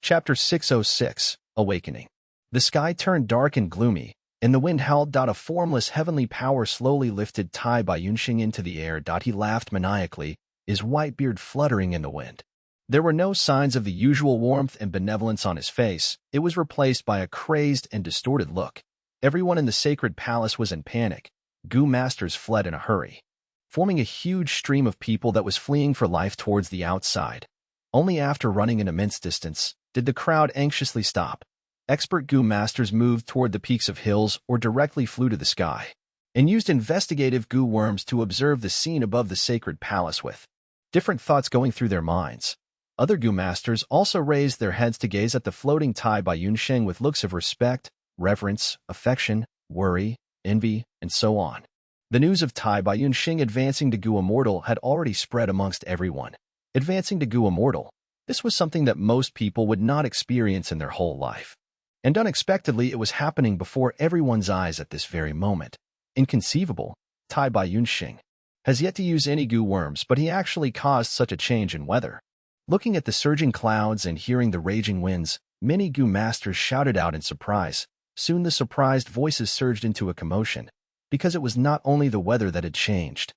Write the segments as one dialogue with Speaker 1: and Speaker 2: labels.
Speaker 1: Chapter 606, Awakening. The sky turned dark and gloomy, and the wind howled. A formless heavenly power slowly lifted Tai Baiyunxing into the air. He laughed maniacally, his white beard fluttering in the wind. There were no signs of the usual warmth and benevolence on his face. It was replaced by a crazed and distorted look. Everyone in the sacred palace was in panic. Gu masters fled in a hurry, forming a huge stream of people that was fleeing for life towards the outside. Only after running an immense distance did the crowd anxiously stop. Expert Gu masters moved toward the peaks of hills or directly flew to the sky, and used investigative Gu worms to observe the scene above the sacred palace with different thoughts going through their minds. Other Gu masters also raised their heads to gaze at the floating Tai Baiyunxing with looks of respect, reverence, affection, worry, envy, and so on. The news of Tai Baiyunxing advancing to Gu Immortal had already spread amongst everyone. Advancing to Gu Immortal, this was something that most people would not experience in their whole life. And unexpectedly, it was happening before everyone's eyes at this very moment. Inconceivable, Tai Baiyunxing has yet to use any Gu worms, but he actually caused such a change in weather. Looking at the surging clouds and hearing the raging winds, many Gu masters shouted out in surprise. Soon the surprised voices surged into a commotion, because it was not only the weather that had changed.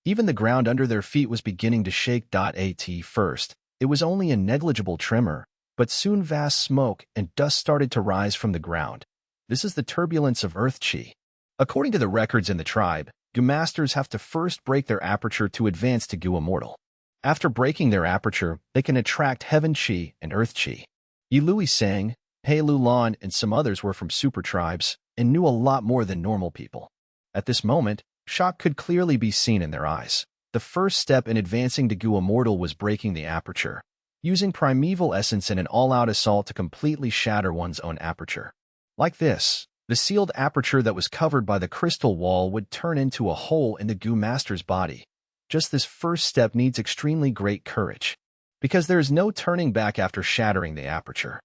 Speaker 1: Even the ground under their feet was beginning to shake. At first, it was only a negligible tremor, but soon vast smoke and dust started to rise from the ground. This is the turbulence of earth chi. According to the records in the tribe, Gu masters have to first break their aperture to advance to Gu Immortal. After breaking their aperture, they can attract heaven chi and earth chi. Yi Lui Sang, He Lu Lan, and some others were from super tribes and knew a lot more than normal people. At this moment, shock could clearly be seen in their eyes. The first step in advancing to Gu Immortal was breaking the aperture, using primeval essence in an all-out assault to completely shatter one's own aperture. Like this, the sealed aperture that was covered by the crystal wall would turn into a hole in the Gu master's body. Just this first step needs extremely great courage, because there is no turning back after shattering the aperture.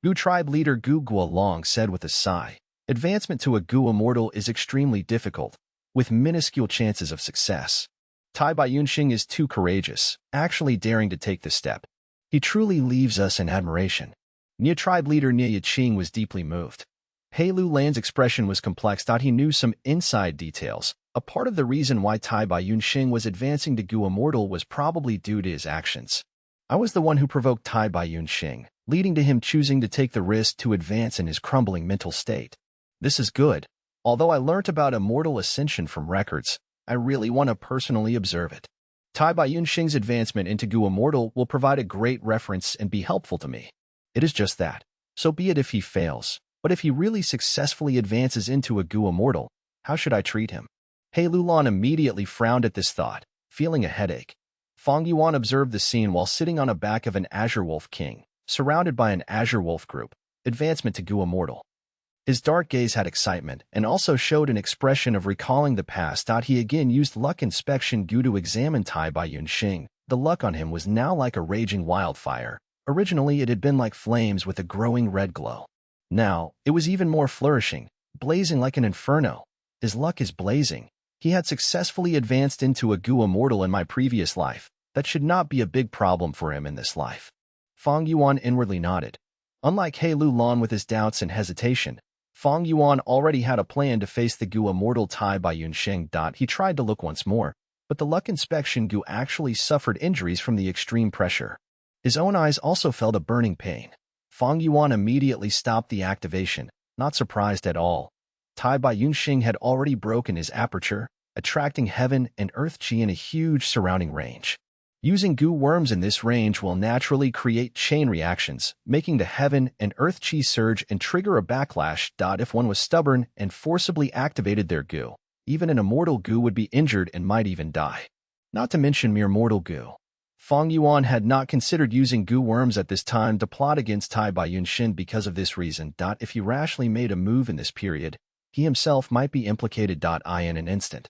Speaker 1: Gu tribe leader Gu Guolong said with a sigh, "Advancement to a Gu Immortal is extremely difficult, with minuscule chances of success. Tai Baiyunxing is too courageous, actually daring to take this step. He truly leaves us in admiration." Nia tribe leader Nia Yaqing was deeply moved. He Lu Lan's expression was complex. He knew some inside details. A part of the reason why Tai Baiyunxing was advancing to Gu Immortal was probably due to his actions. "I was the one who provoked Tai Baiyunxing, leading to him choosing to take the risk to advance in his crumbling mental state. This is good. Although I learnt about immortal ascension from records, I really want to personally observe it. Tai Baiyunxing's advancement into Gu Immortal will provide a great reference and be helpful to me. It is just that. So be it if he fails. But if he really successfully advances into a Gu Immortal, how should I treat him?" He Lu Lan immediately frowned at this thought, feeling a headache. Fang Yuan observed the scene while sitting on a back of an Azure Wolf King, surrounded by an Azure Wolf group. Advancement to Gu Immortal. His dark gaze had excitement and also showed an expression of recalling the past. He again used luck inspection Gu to examine Tai Baiyunxing. The luck on him was now like a raging wildfire. Originally, it had been like flames with a growing red glow. Now, it was even more flourishing, blazing like an inferno. His luck is blazing. He had successfully advanced into a Gu Immortal in my previous life. That should not be a big problem for him in this life. Fang Yuan inwardly nodded. Unlike He Lu Lan with his doubts and hesitation, Fang Yuan already had a plan to face the Gu Immortal Tai Baiyunxing. He tried to look once more, but the luck inspection Gu actually suffered injuries from the extreme pressure. His own eyes also felt a burning pain. Fang Yuan immediately stopped the activation, not surprised at all. Tai Baiyunxing had already broken his aperture, attracting heaven and earth chi in a huge surrounding range. Using Gu worms in this range will naturally create chain reactions, making the heaven and earth chi surge and trigger a backlash. If one was stubborn and forcibly activated their Gu, even an immortal Gu would be injured and might even die. Not to mention mere mortal Gu. Fang Yuan had not considered using Gu worms at this time to plot against Tai Baiyunxing because of this reason. If he rashly made a move in this period, he himself might be implicated. In an instant,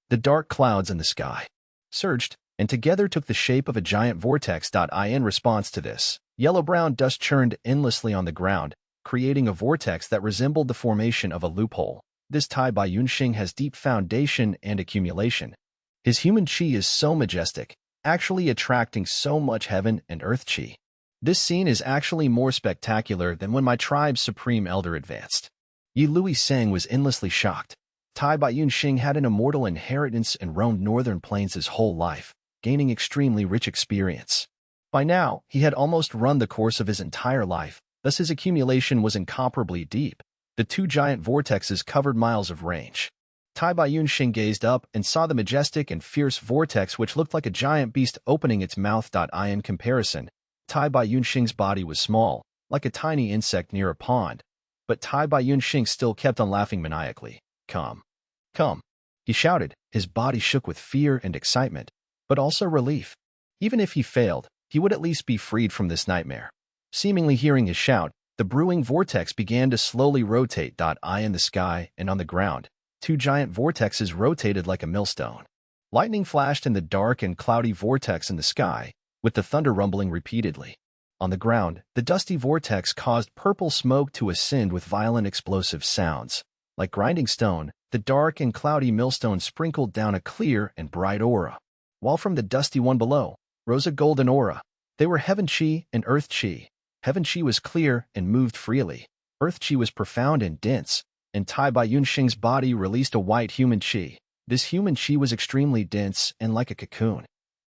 Speaker 1: the dark clouds in the sky surged, and together took the shape of a giant vortex. In response to this, yellow-brown dust churned endlessly on the ground, creating a vortex that resembled the formation of a loophole. This Tai Baiyunxing has deep foundation and accumulation. His human chi is so majestic, actually attracting so much heaven and earth chi. This scene is actually more spectacular than when my tribe's supreme elder advanced. Yi Lui Sang was endlessly shocked. Tai Bai Yunxing had an immortal inheritance and roamed northern plains his whole life, gaining extremely rich experience. By now, he had almost run the course of his entire life, thus his accumulation was incomparably deep. The two giant vortexes covered miles of range. Tai Bai Yunxing gazed up and saw the majestic and fierce vortex which looked like a giant beast opening its mouth. In comparison, Tai Bai Yunxing's body was small, like a tiny insect near a pond. But Tai Bai Yunxing still kept on laughing maniacally. Come. Come. He shouted, his body shook with fear and excitement, but also relief. Even if he failed, he would at least be freed from this nightmare. Seemingly hearing his shout, the brewing vortex began to slowly rotate. In the sky and on the ground, two giant vortexes rotated like a millstone. Lightning flashed in the dark and cloudy vortex in the sky, with the thunder rumbling repeatedly. On the ground, the dusty vortex caused purple smoke to ascend with violent explosive sounds. Like grinding stone, the dark and cloudy millstone sprinkled down a clear and bright aura, while from the dusty one below rose a golden aura. They were heaven chi and earth chi. Heaven chi was clear and moved freely. Earth chi was profound and dense, and Tai Bai Yunxing's body released a white human chi. This human chi was extremely dense and like a cocoon.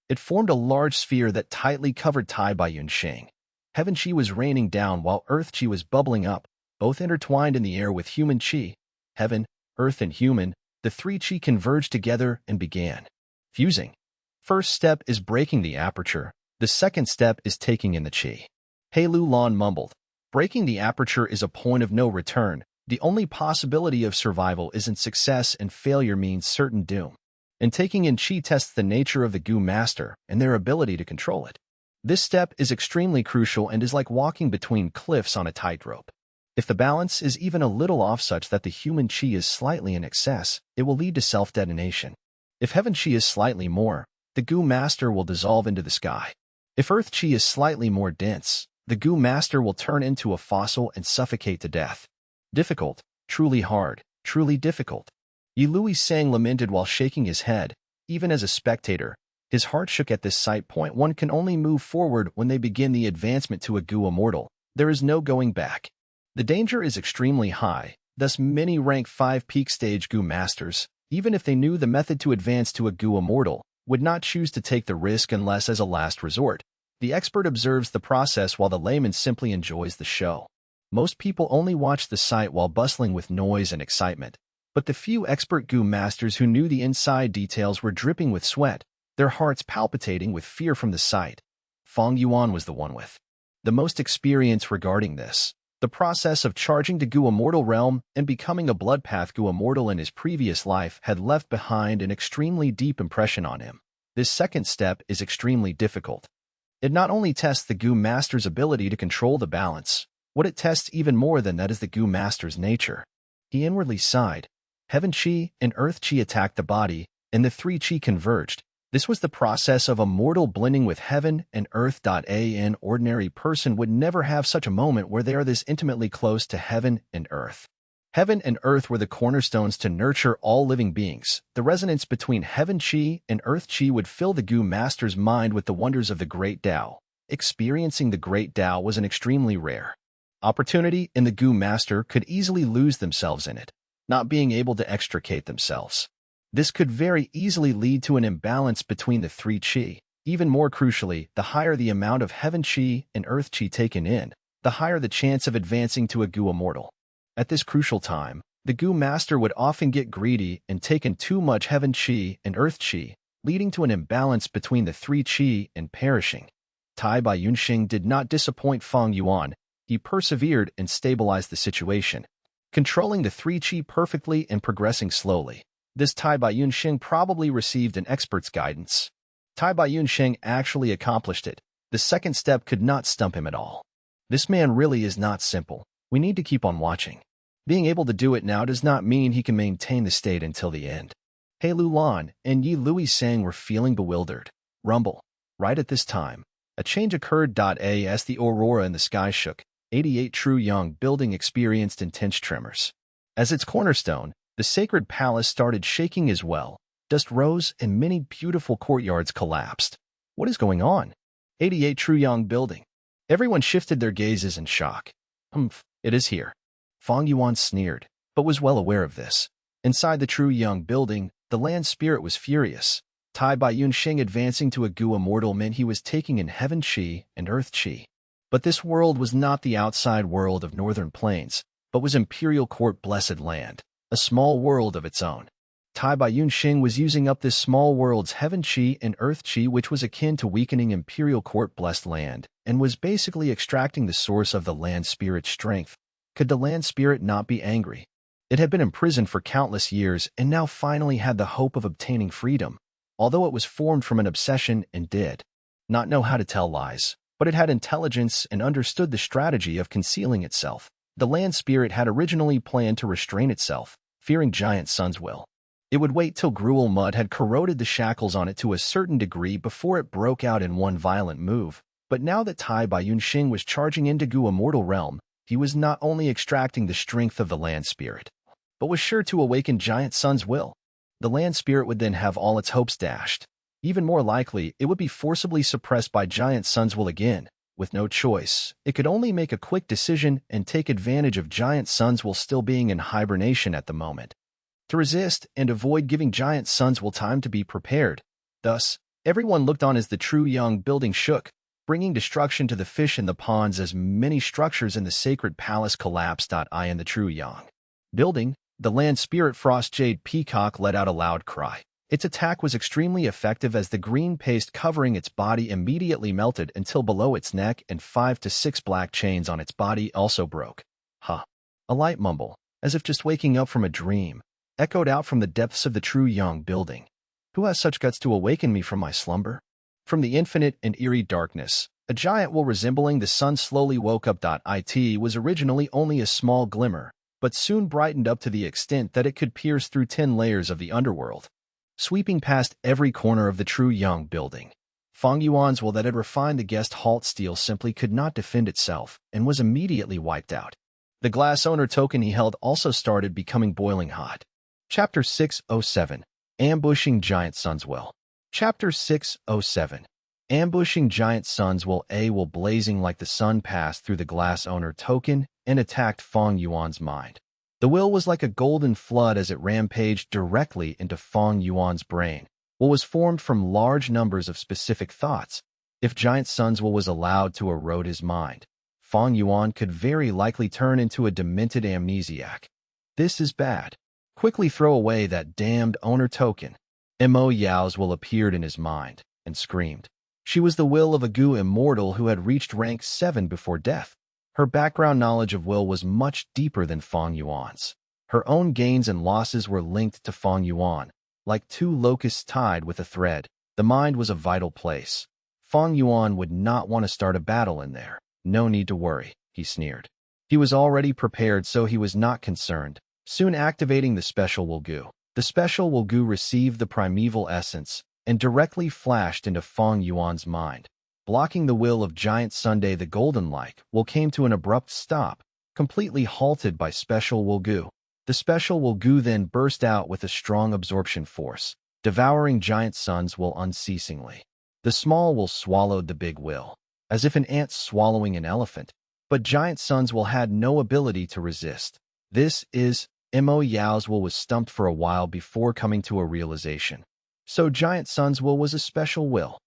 Speaker 1: It formed a large sphere that tightly covered Tai Bai Yunxing. Heaven chi was raining down while earth chi was bubbling up, both intertwined in the air with human chi. Heaven, earth, and human, the three chi converged together and began fusing. First step is breaking the aperture. The second step is taking in the chi. He Lu Lan mumbled. Breaking the aperture is a point of no return. The only possibility of survival isn't success, and failure means certain doom. And taking in chi tests the nature of the Gu Master and their ability to control it. This step is extremely crucial and is like walking between cliffs on a tightrope. If the balance is even a little off such that the human chi is slightly in excess, it will lead to self-detonation. If heaven chi is slightly more, the Gu Master will dissolve into the sky. If earth chi is slightly more dense, the Gu Master will turn into a fossil and suffocate to death. Difficult, truly hard, truly difficult. Yi Lui Sang lamented while shaking his head. Even as a spectator, his heart shook at this sight. One can only move forward when they begin the advancement to a Gu Immortal. There is no going back. The danger is extremely high, thus many rank 5 peak stage Gu Masters, even if they knew the method to advance to a Gu Immortal, would not choose to take the risk unless as a last resort. The expert observes the process while the layman simply enjoys the show. Most people only watch the sight while bustling with noise and excitement. But the few expert Gu Masters who knew the inside details were dripping with sweat, their hearts palpitating with fear from the sight. Fang Yuan was the one with the most experience regarding this. The process of charging to Gu Immortal realm and becoming a Bloodpath Gu Immortal in his previous life had left behind an extremely deep impression on him. This second step is extremely difficult. It not only tests the Gu Master's ability to control the balance, what it tests even more than that is the Gu Master's nature. He inwardly sighed. Heaven chi and earth chi attacked the body, and the three chi converged. This was the process of a mortal blending with heaven and earth. An ordinary person would never have such a moment where they are this intimately close to heaven and earth. Heaven and earth were the cornerstones to nurture all living beings. The resonance between heaven chi and earth chi would fill the Gu Master's mind with the wonders of the Great Tao. Experiencing the Great Tao was an extremely rare opportunity, and the Gu Master could easily lose themselves in it, not being able to extricate themselves. This could very easily lead to an imbalance between the three chi. Even more crucially, the higher the amount of heaven chi and earth chi taken in, the higher the chance of advancing to a Gu Immortal. At this crucial time, the Gu Master would often get greedy and take in too much heaven chi and earth chi, leading to an imbalance between the three chi and perishing. Tai Bai Yunxing did not disappoint Fang Yuan. He persevered and stabilized the situation, controlling the three chi perfectly and progressing slowly. This Tai Bai Yunxing probably received an expert's guidance. Tai Bai Yunxing actually accomplished it. The second step could not stump him at all. This man really is not simple. We need to keep on watching. Being able to do it now does not mean he can maintain the state until the end. He Lu Lan and Yi Lui Sang were feeling bewildered. Rumble. Right at this time, a change occurred. As the aurora in the sky shook, 88 True Young building experienced intense tremors. As its cornerstone, the sacred palace started shaking as well. Dust rose and many beautiful courtyards collapsed. What is going on? 88 True Young building. Everyone shifted their gazes in shock. Humph, it is here. Fang Yuan sneered, but was well aware of this. Inside the true Yang building, the land spirit was furious. Tai Bai Yunxing advancing to a Gu immortal meant he was taking in heaven chi and earth chi. But this world was not the outside world of northern plains, but was imperial court blessed land, a small world of its own. Tai Bai Yunxing was using up this small world's heaven chi and earth chi, which was akin to weakening imperial court blessed land, and was basically extracting the source of the land spirit's strength. Could the land spirit not be angry? It had been imprisoned for countless years and now finally had the hope of obtaining freedom, although it was formed from an obsession and did not know how to tell lies, but it had intelligence and understood the strategy of concealing itself. The land spirit had originally planned to restrain itself, fearing Giant Sun's will. It would wait till gruel mud had corroded the shackles on it to a certain degree before it broke out in one violent move. But now that Tai Bai Yunxing was charging into Gu immortal realm, he was not only extracting the strength of the land spirit, but was sure to awaken Giant Sun's will. The land spirit would then have all its hopes dashed. Even more likely, it would be forcibly suppressed by Giant Sun's will again. With no choice, it could only make a quick decision and take advantage of Giant Sun's will still being in hibernation at the moment, to resist and avoid giving Giant Sun's will time to be prepared. Thus, everyone looked on as the true Yang building shook, bringing destruction to the fish in the ponds as many structures in the sacred palace collapsed. In the true Yang building, the land spirit Frost Jade Peacock let out a loud cry. Its attack was extremely effective as the green paste covering its body immediately melted until below its neck, and 5 to 6 black chains on its body also broke. Huh. A light mumble, as if just waking up from a dream, echoed out from the depths of the true Yang building. Who has such guts to awaken me from my slumber? From the infinite and eerie darkness, a giant will resembling the sun slowly woke up. It was originally only a small glimmer, but soon brightened up to the extent that it could pierce through 10 layers of the underworld, sweeping past every corner of the true Yang building. Fang Yuan's will that had refined the guest halt steel simply could not defend itself and was immediately wiped out. The glass owner token he held also started becoming boiling hot. Chapter 607. Ambushing Giant Sun's Will. Chapter 607. Ambushing Giant Sun's Will. A will blazing like the sun passed through the glass owner token and attacked Fang Yuan's mind. The will was like a golden flood as it rampaged directly into Fang Yuan's brain. Will was formed from large numbers of specific thoughts. If Giant Sun's will was allowed to erode his mind, Fang Yuan could very likely turn into a demented amnesiac. This is bad. Quickly throw away that damned owner token. Mo Yao's will appeared in his mind and screamed. She was the will of a Gu immortal who had reached rank 7 before death. Her background knowledge of will was much deeper than Fang Yuan's. Her own gains and losses were linked to Fang Yuan. Like two locusts tied with a thread, the mind was a vital place. Fang Yuan would not want to start a battle in there. No need to worry, he sneered. He was already prepared, so he was not concerned. Soon activating the special Will Gu. The special Will Gu received the primeval essence and directly flashed into Fang Yuan's mind. Blocking the will of Giant Sunday, the golden-like will came to an abrupt stop, completely halted by special Will Gu. The special Will Gu then burst out with a strong absorption force, devouring Giant Sun's will unceasingly. The small will swallowed the big will, as if an ant swallowing an elephant, but Giant Sun's will had no ability to resist. This is, Mo Yao's will was stumped for a while before coming to a realization. So Giant Sun's will was a special will.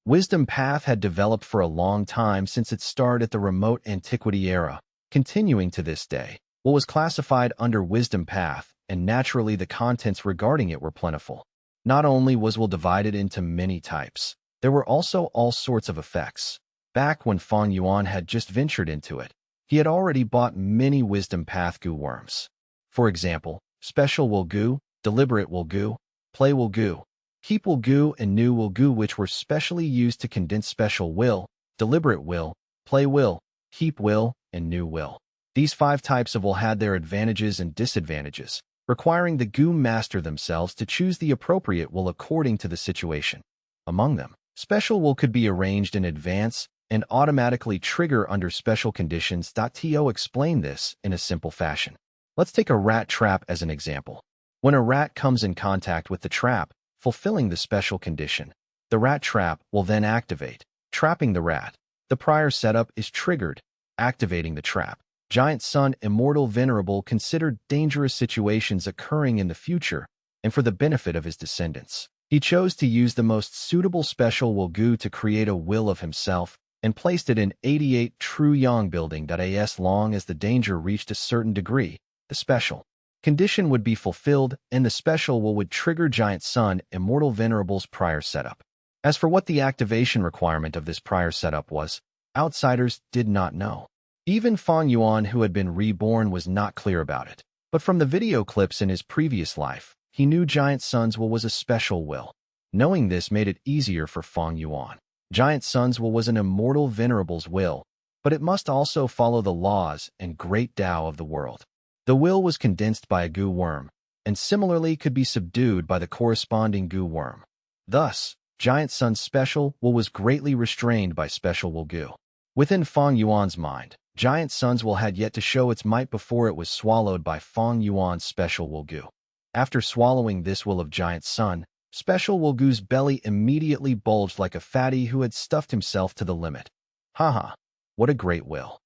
Speaker 1: Wisdom Path had developed for a long time since its start at the remote antiquity era, continuing to this day. What was classified under Wisdom Path, and naturally the contents regarding it were plentiful. Not only was will divided into many types, there were also all sorts of effects. Back when Fang Yuan had just ventured into it, he had already bought many Wisdom Path Gu worms. For example, Special Will Gu, Deliberate Will Gu, Play Will Gu, Keep Will Gu, and New Will Gu, which were specially used to condense Special Will, Deliberate Will, Play Will, Keep Will, and New Will. These 5 types of will had their advantages and disadvantages, requiring the Gu master themselves to choose the appropriate will according to the situation. Among them, Special Will could be arranged in advance and automatically trigger under special conditions. To explain this in a simple fashion. Let's take a rat trap as an example. When a rat comes in contact with the trap, fulfilling the special condition, the rat trap will then activate, trapping the rat. The prior setup is triggered, activating the trap. Giant Sun Immortal Venerable considered dangerous situations occurring in the future and for the benefit of his descendants. He chose to use the most suitable special will gu to create a will of himself and placed it in 88 True Yang building. As long as the danger reached a certain degree, the special condition would be fulfilled and the special will would trigger Giant Sun Immortal Venerable's prior setup. As for what the activation requirement of this prior setup was, outsiders did not know. Even Fang Yuan, who had been reborn, was not clear about it. But from the video clips in his previous life, he knew Giant Sun's will was a special will. Knowing this made it easier for Fang Yuan. Giant Sun's will was an immortal venerable's will, but it must also follow the laws and great Tao of the world. The will was condensed by a gu worm, and similarly could be subdued by the corresponding gu worm. Thus, Giant Sun's special will was greatly restrained by special will gu. Within Fang Yuan's mind, Giant Sun's will had yet to show its might before it was swallowed by Fang Yuan's special will gu. After swallowing this will of Giant Sun, special will gu's belly immediately bulged like a fatty who had stuffed himself to the limit. Haha, what a great will.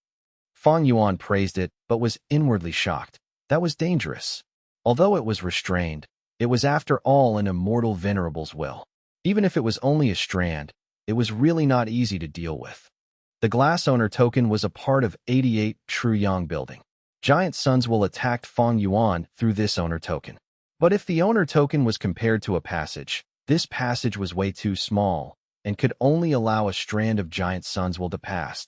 Speaker 1: Fang Yuan praised it, but was inwardly shocked. That was dangerous. Although it was restrained, it was after all an immortal venerable's will. Even if it was only a strand, it was really not easy to deal with. The glass owner token was a part of 88 True Yang building. Giant Sun's will attacked Fang Yuan through this owner token. But if the owner token was compared to a passage, this passage was way too small and could only allow a strand of Giant Sun's will to pass.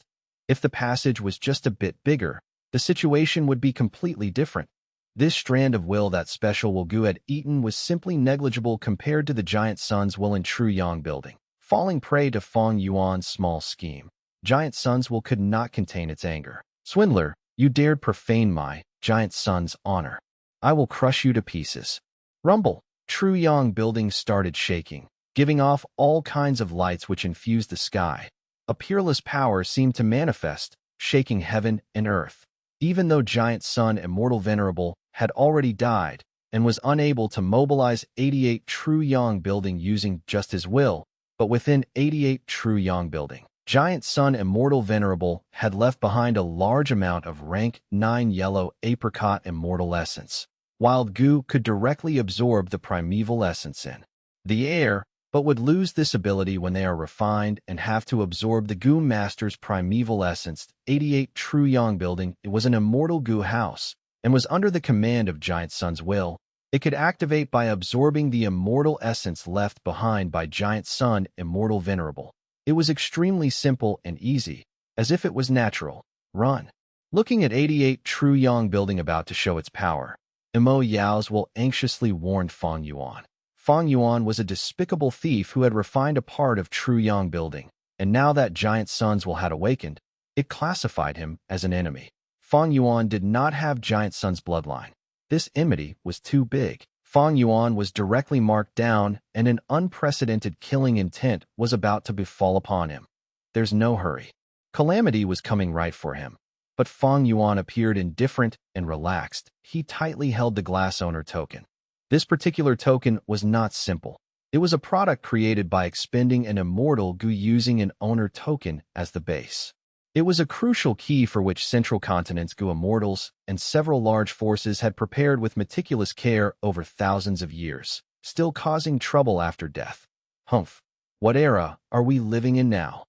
Speaker 1: If the passage was just a bit bigger, the situation would be completely different. This strand of will that special will gu had eaten was simply negligible compared to the Giant Sun's will in True Yang building. Falling prey to Fang Yuan's small scheme, Giant Sun's will could not contain its anger. Swindler, you dared profane my, Giant Sun's honor. I will crush you to pieces. Rumble. True Yang building started shaking, giving off all kinds of lights which infused the sky. A peerless power seemed to manifest, shaking heaven and earth. Even though Giant Sun Immortal Venerable had already died and was unable to mobilize 88 True Yang building using just his will, but within 88 True Yang building, Giant Sun Immortal Venerable had left behind a large amount of rank 9 yellow apricot immortal essence. Wild gu could directly absorb the primeval essence in the air, but would lose this ability when they are refined and have to absorb the gu master's primeval essence. 88 True Yang building, it was an immortal gu house and was under the command of Giant Sun's will. It could activate by absorbing the immortal essence left behind by Giant Sun Immortal Venerable. It was extremely simple and easy, as if it was natural. Run. Looking at 88 True Yang building about to show its power, Imo Yao's will anxiously warned Fang Yuan. Fang Yuan was a despicable thief who had refined a part of True Yang building, and now that Giant Sun's will had awakened, it classified him as an enemy. Fang Yuan did not have Giant Sun's bloodline. This enmity was too big. Fang Yuan was directly marked down, and an unprecedented killing intent was about to befall upon him. There's no hurry. Calamity was coming right for him. But Fang Yuan appeared indifferent and relaxed. He tightly held the glass owner token. This particular token was not simple. It was a product created by expending an immortal gu using an owner token as the base. It was a crucial key for which Central Continent's gu immortals and several large forces had prepared with meticulous care over thousands of years, still causing trouble after death. Humph! What era are we living in now?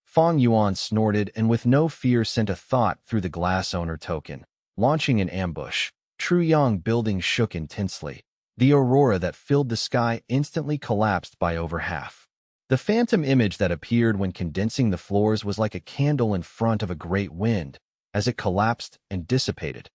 Speaker 1: Fang Yuan snorted and with no fear sent a thought through the glass owner token, launching an ambush. True Yang building shook intensely. The aurora that filled the sky instantly collapsed by over half. The phantom image that appeared when condensing the floors was like a candle in front of a great wind. As it collapsed and dissipated,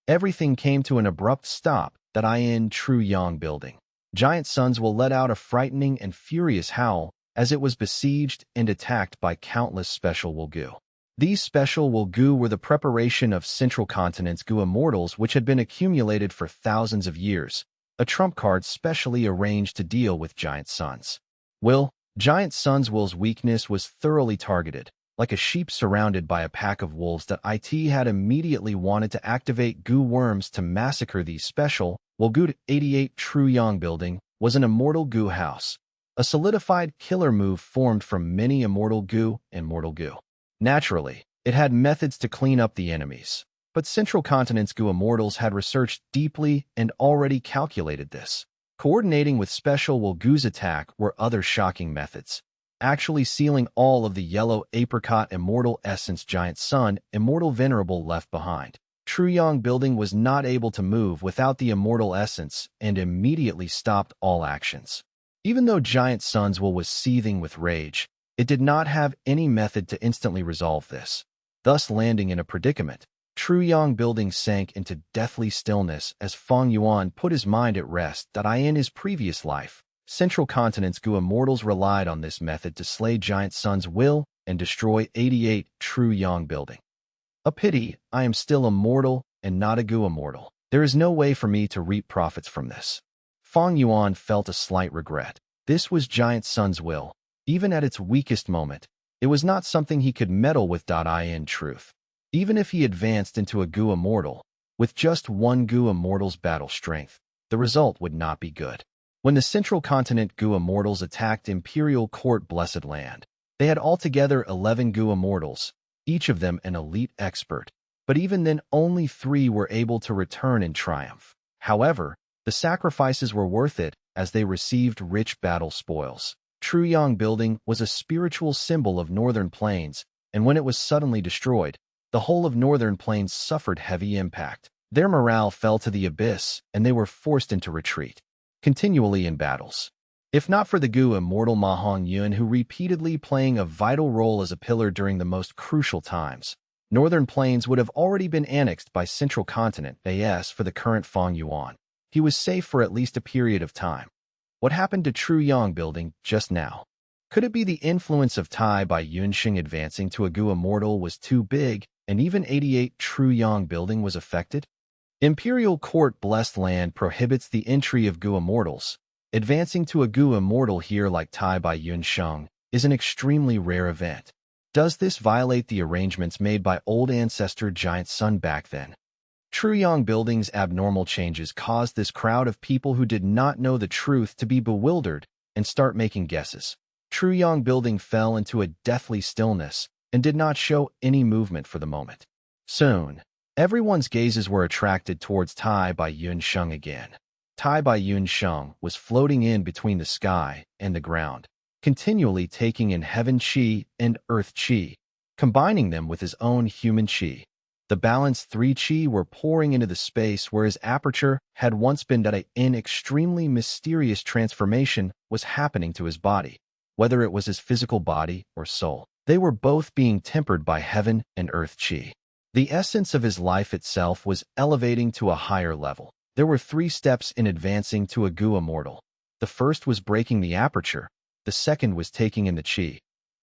Speaker 1: everything came to an abrupt stop. That in True Yang building, Giant Sun's will let out a frightening and furious howl as it was besieged and attacked by countless special will gu. These special will gu were the preparation of Central Continent's gu immortals which had been accumulated for thousands of years, a trump card specially arranged to deal with Giant Sun's will. Giant Sun's will's weakness was thoroughly targeted, like a sheep surrounded by a pack of wolves. That it had immediately wanted to activate gu worms to massacre these special will gu. 88 True Yang building was an immortal gu house, a solidified killer move formed from many immortal gu and mortal gu. Naturally, it had methods to clean up the enemies. But Central Continent's Gu Immortals had researched deeply and already calculated this. Coordinating with special Will Gu's attack were other shocking methods. Actually sealing all of the yellow apricot immortal essence giant sun immortal venerable left behind. Truyong building was not able to move without the immortal essence and immediately stopped all actions. Even though Giant Sun's will was seething with rage, it did not have any method to instantly resolve this, thus landing in a predicament. Truyong building sank into deathly stillness as Fang Yuan put his mind at rest that in his previous life, Central Continent's Gu Immortals relied on this method to slay Giant Sun's will and destroy 88 Truyong building. A pity, I am still immortal and not a Gu Immortal. There is no way for me to reap profits from this. Fang Yuan felt a slight regret. This was Giant Sun's will. Even at its weakest moment, it was not something he could meddle with. In truth, even if he advanced into a Gu Immortal, with just one Gu Immortal's battle strength, the result would not be good. When the Central Continent Gu Immortals attacked Imperial Court Blessed Land, they had altogether 11 Gu Immortals, each of them an elite expert, but even then only 3 were able to return in triumph. However, the sacrifices were worth it as they received rich battle spoils. Truyong building was a spiritual symbol of Northern Plains, and when it was suddenly destroyed, the whole of Northern Plains suffered heavy impact. Their morale fell to the abyss, and they were forced into retreat, continually in battles. If not for the Gu Immortal Fang Yuan who repeatedly playing a vital role as a pillar during the most crucial times, Northern Plains would have already been annexed by Central Continent. As for the current Fang Yuan, he was safe for at least a period of time. What happened to Truyong building just now? Could it be the influence of Tai by Yunxing advancing to a Gu Immortal was too big, and even 88 Truyong building was affected? Imperial Court Blessed Land prohibits the entry of Gu Immortals. Advancing to a Gu Immortal here like Tai by Yunxing is an extremely rare event. Does this violate the arrangements made by old ancestor Giant Sun back then? Truyong building's abnormal changes caused this crowd of people who did not know the truth to be bewildered and start making guesses. Truyong building fell into a deathly stillness and did not show any movement for the moment. Soon, everyone's gazes were attracted towards Tai by Yunxing again. Tai by Yunxing was floating in between the sky and the ground, continually taking in heaven chi and earth chi, combining them with his own human chi. The balanced 3 chi were pouring into the space where his aperture had once been. An extremely mysterious transformation was happening to his body, whether it was his physical body or soul. They were both being tempered by heaven and earth chi. The essence of his life itself was elevating to a higher level. There were 3 steps in advancing to a Gu Immortal. The first was breaking the aperture. The second was taking in the chi.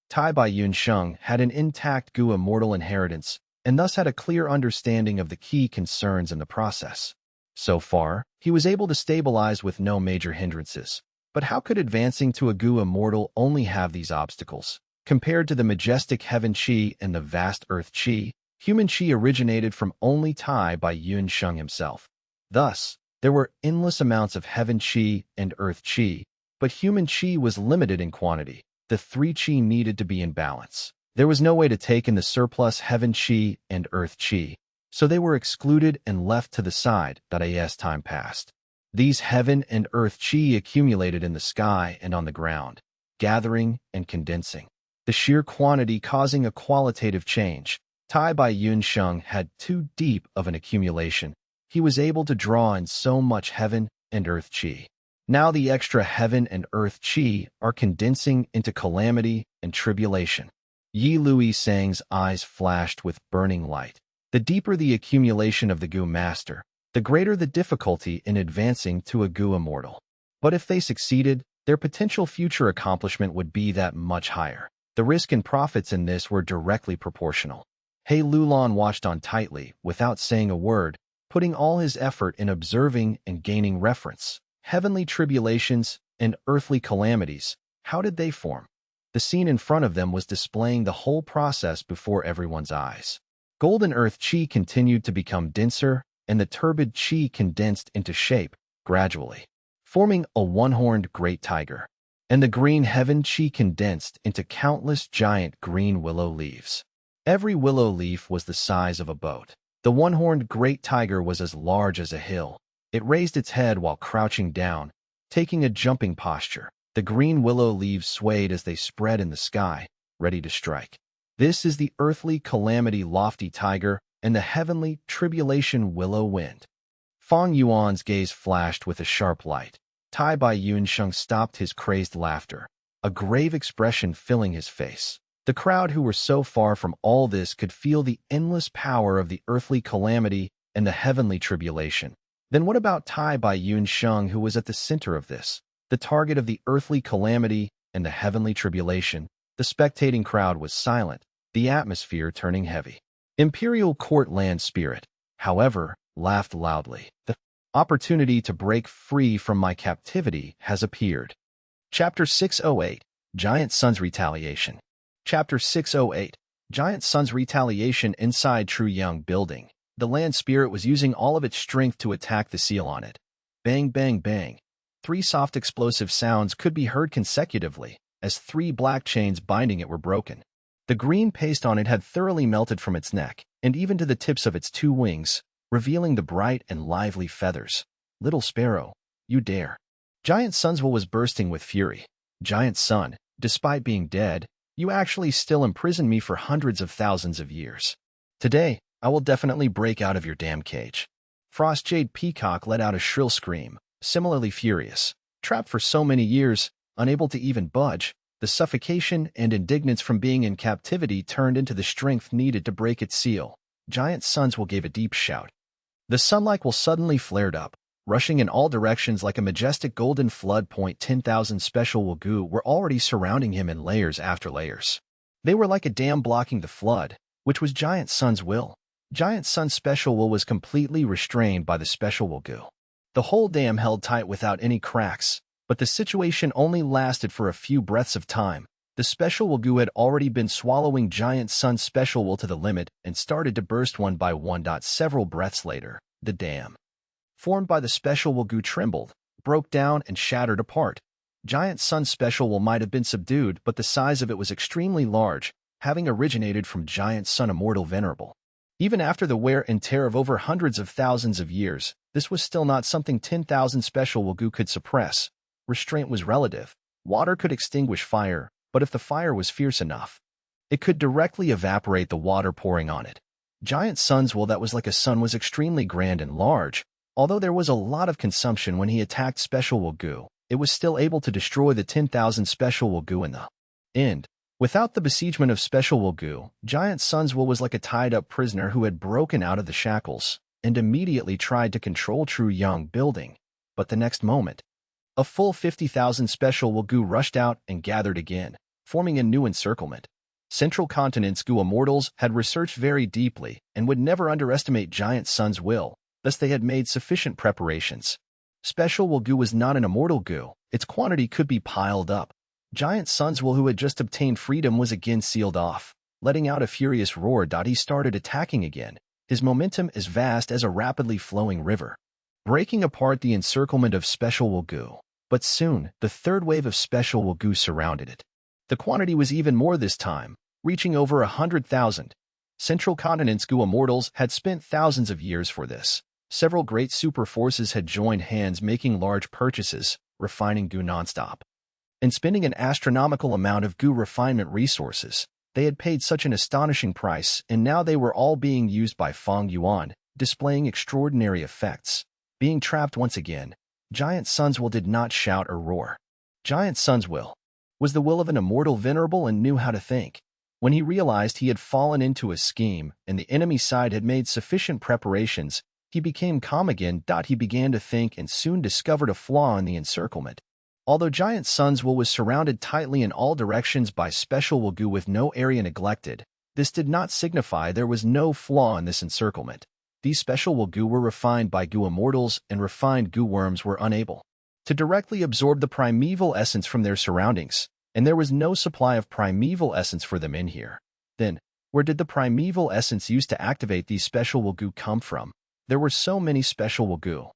Speaker 1: Tai by Yunxing had an intact Gu Immortal inheritance, and thus had a clear understanding of the key concerns in the process. So far, he was able to stabilize with no major hindrances. But how could advancing to a Gu Immortal only have these obstacles? Compared to the majestic heaven chi and the vast earth chi, human chi originated from only Tai by Yunxing himself. Thus, there were endless amounts of heaven chi and earth chi, but human chi was limited in quantity. The 3 chi needed to be in balance. There was no way to take in the surplus heaven chi and earth chi, so they were excluded and left to the side. As time passed, these heaven and earth chi accumulated in the sky and on the ground, gathering and condensing, the sheer quantity causing a qualitative change. Tai by Yunxing had too deep of an accumulation. He was able to draw in so much heaven and earth chi. Now the extra heaven and earth chi are condensing into calamity and tribulation. Yi Lui Sang's eyes flashed with burning light. The deeper the accumulation of the Gu Master, the greater the difficulty in advancing to a Gu Immortal. But if they succeeded, their potential future accomplishment would be that much higher. The risk and profits in this were directly proportional. He Lulan watched on tightly, without saying a word, putting all his effort in observing and gaining reference. Heavenly tribulations and earthly calamities, how did they form? The scene in front of them was displaying the whole process before everyone's eyes. Golden earth chi continued to become denser, and the turbid chi condensed into shape, gradually, forming a one-horned great tiger. And the green heaven chi condensed into countless giant green willow leaves. Every willow leaf was the size of a boat. The one-horned great tiger was as large as a hill. It raised its head while crouching down, taking a jumping posture. The green willow leaves swayed as they spread in the sky, ready to strike. This is the earthly calamity lofty tiger and the heavenly tribulation willow wind. Fang Yuan's gaze flashed with a sharp light. Tai Bai Yunsheng stopped his crazed laughter, a grave expression filling his face. The crowd who were so far from all this could feel the endless power of the earthly calamity and the heavenly tribulation. Then what about Tai Bai Yunsheng, who was at the center of this, the target of the earthly calamity and the heavenly tribulation? The spectating crowd was silent, the atmosphere turning heavy. Imperial court land spirit, however, laughed loudly. The opportunity to break free from my captivity has appeared. Chapter 608, Giant Sun's Retaliation. Chapter 608, Giant Sun's Retaliation. Inside True Young Building, the land spirit was using all of its strength to attack the seal on it. Bang, bang, bang. 3 soft explosive sounds could be heard consecutively, as 3 black chains binding it were broken. The green paste on it had thoroughly melted from its neck, and even to the tips of its 2 wings, revealing the bright and lively feathers. Little sparrow, you dare. Giant Sun's will was bursting with fury. Giant Sun, despite being dead, you actually still imprison me for hundreds of thousands of years. Today, I will definitely break out of your damn cage. Frost Jade Peacock let out a shrill scream, similarly furious. Trapped for so many years, unable to even budge, the suffocation and indignance from being in captivity turned into the strength needed to break its seal. Giant Sun's will gave a deep shout. The sunlight will suddenly flared up, rushing in all directions like a majestic golden flood. 10,000 special Wagu were already surrounding him in layers after layers. They were like a dam blocking the flood, which was Giant Sun's will. Giant Sun's special will was completely restrained by the special Wagu. The whole dam held tight without any cracks, but the situation only lasted for a few breaths of time. The special Wagu had already been swallowing Giant Sun's special will to the limit and started to burst one by one. Several breaths later, the dam formed by the special Wagu trembled, broke down, and shattered apart. Giant Sun's special will might have been subdued, but the size of it was extremely large, having originated from Giant Sun Immortal Venerable. Even after the wear and tear of over hundreds of thousands of years, this was still not something 10,000 special Wagu could suppress. Restraint was relative. Water could extinguish fire, but if the fire was fierce enough, it could directly evaporate the water pouring on it. Giant Sun's will that was like a sun was extremely grand and large. Although there was a lot of consumption when he attacked special Wagu, it was still able to destroy the 10,000 special Wagu in the end. Without the besiegement of special Wagu, Giant Sun's will was like a tied-up prisoner who had broken out of the shackles and immediately tried to control True Young Building. But the next moment, a full 50,000 special Wagu rushed out and gathered again, forming a new encirclement. Central Continent's Gu Immortals had researched very deeply and would never underestimate Giant Sun's will. Thus they had made sufficient preparations. Special Wagu was not an immortal Gu. Its quantity could be piled up. Giant Sun's will, who had just obtained freedom, was again sealed off. Letting out a furious roar, he started attacking again. His momentum as vast as a rapidly flowing river, breaking apart the encirclement of special Wagu. But soon, the third wave of special Wagu surrounded it. The quantity was even more this time, reaching over 100,000. Central Continent's Gu Immortals had spent thousands of years for this. Several great super forces had joined hands, making large purchases, refining Gu nonstop, and spending an astronomical amount of Gu refinement resources. They had paid such an astonishing price, and now they were all being used by Fang Yuan, displaying extraordinary effects. Being trapped once again, Giant Sun's will did not shout or roar. Giant Sun's will was the will of an immortal venerable and knew how to think. When he realized he had fallen into a scheme and the enemy side had made sufficient preparations, he became calm again. He began to think and soon discovered a flaw in the encirclement. Although Giant Sun's will was surrounded tightly in all directions by special Wagu with no area neglected, this did not signify there was no flaw in this encirclement. These special Wagu were refined by Gu Immortals, and refined Gu worms were unable to directly absorb the primeval essence from their surroundings, and there was no supply of primeval essence for them in here. Then, where did the primeval essence used to activate these special Wagu come from? There were so many special Wagu,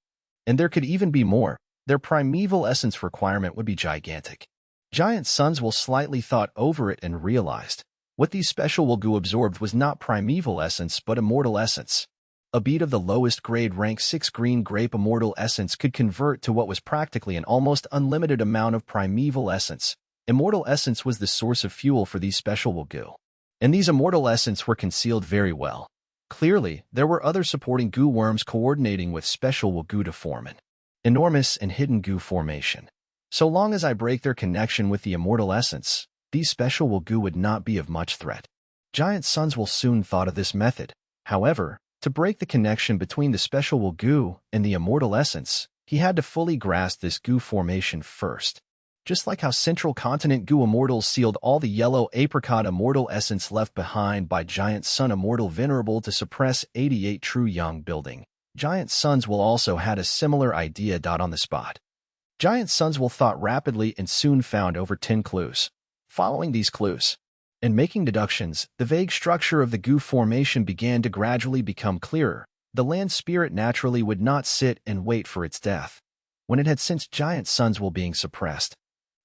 Speaker 1: and there could even be more. Their primeval essence requirement would be gigantic. Giant Sun's will slightly thought over it and realized, What these special Wu absorbed was not primeval essence but immortal essence. A bead of the lowest grade rank 6 green grape immortal essence could convert to what was practically an almost unlimited amount of primeval essence. Immortal essence was the source of fuel for these special Wu, and these immortal essence were concealed very well. Clearly, there were other supporting goo worms coordinating with special Wu to form an enormous and hidden goo formation. So long as I break their connection with the immortal essence, these special Wu would not be of much threat. Giant Sons will soon thought of this method. However, to break the connection between the special Wu and the immortal essence, he had to fully grasp this goo formation first. Just like how Central Continent goo immortals sealed all the yellow apricot immortal essence left behind by Giant Sun immortal venerable to suppress 88 true young building, Giant Sons will also had a similar idea. On the spot. Giant Sons will thought rapidly and soon found over 10 clues. Following these clues and making deductions, the vague structure of the goo formation began to gradually become clearer. The land spirit naturally would not sit and wait for its death. When it had sensed Giant Sons were being suppressed,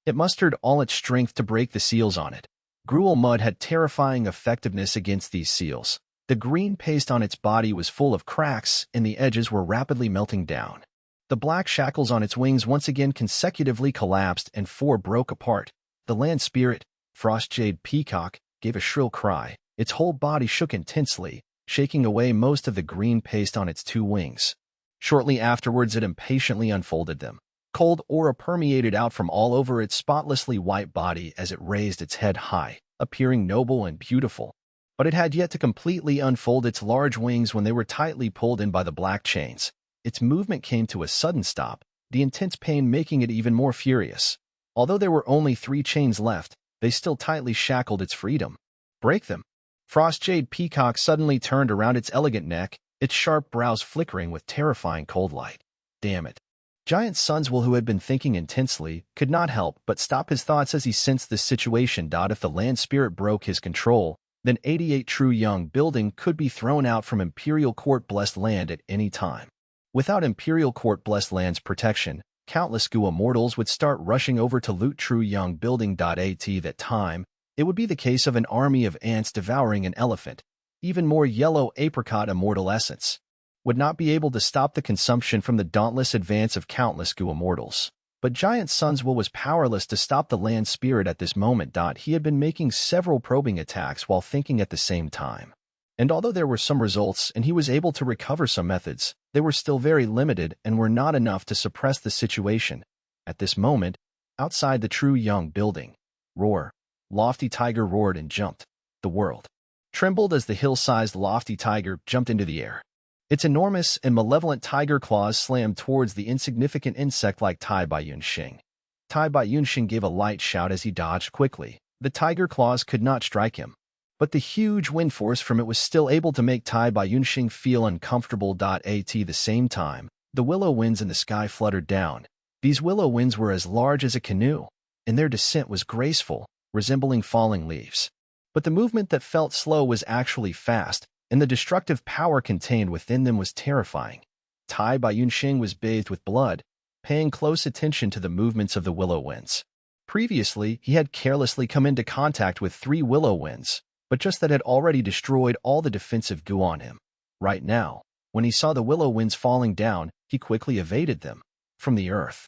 Speaker 1: it mustered all its strength to break the seals on it. Gruel mud had terrifying effectiveness against these seals. The green paste on its body was full of cracks, and the edges were rapidly melting down. The black shackles on its wings once again consecutively collapsed and 4 broke apart. The land spirit, Frost-Jade Peacock, gave a shrill cry. Its whole body shook intensely, shaking away most of the green paste on its 2 wings. Shortly afterwards, it impatiently unfolded them. Cold aura permeated out from all over its spotlessly white body as it raised its head high, appearing noble and beautiful. But it had yet to completely unfold its large wings when they were tightly pulled in by the black chains. Its movement came to a sudden stop, the intense pain making it even more furious. Although there were only 3 chains left, they still tightly shackled its freedom. Break them. Frost-Jade Peacock suddenly turned around its elegant neck, its sharp brows flickering with terrifying cold light. Damn it. Giant Sons who had been thinking intensely, could not help but stop his thoughts as he sensed this situation. If the land spirit broke his control, then 88 true young building could be thrown out from Imperial Court blessed land at any time. Without Imperial Court blessed land's protection, countless goo immortals would start rushing over to loot true young building. At that time, it would be the case of an army of ants devouring an elephant. Even more yellow apricot immortal essence would not be able to stop the consumption from the dauntless advance of countless goo immortals. But Giant Sons was powerless to stop the land spirit at this moment. He had been making several probing attacks while thinking at the same time. And although there were some results and he was able to recover some methods, they were still very limited and were not enough to suppress the situation. At this moment, outside the true young building, roar. Lofty Tiger roared and jumped. The world trembled as the hill-sized lofty tiger jumped into the air. Its enormous and malevolent tiger claws slammed towards the insignificant insect like Tai Bai Yunxing. Tai Bai Yunxing gave a light shout as he dodged quickly. The tiger claws could not strike him, but the huge wind force from it was still able to make Tai Bai Yunxing feel uncomfortable. At the same time, the willow winds in the sky fluttered down. These willow winds were as large as a canoe, and their descent was graceful, resembling falling leaves. But the movement that felt slow was actually fast, and the destructive power contained within them was terrifying. Tai Bai Yunxing was bathed with blood, paying close attention to the movements of the willow winds. Previously, he had carelessly come into contact with 3 willow winds, but just that had already destroyed all the defensive goo on him. Right now, when he saw the willow winds falling down, he quickly evaded them. From the earth,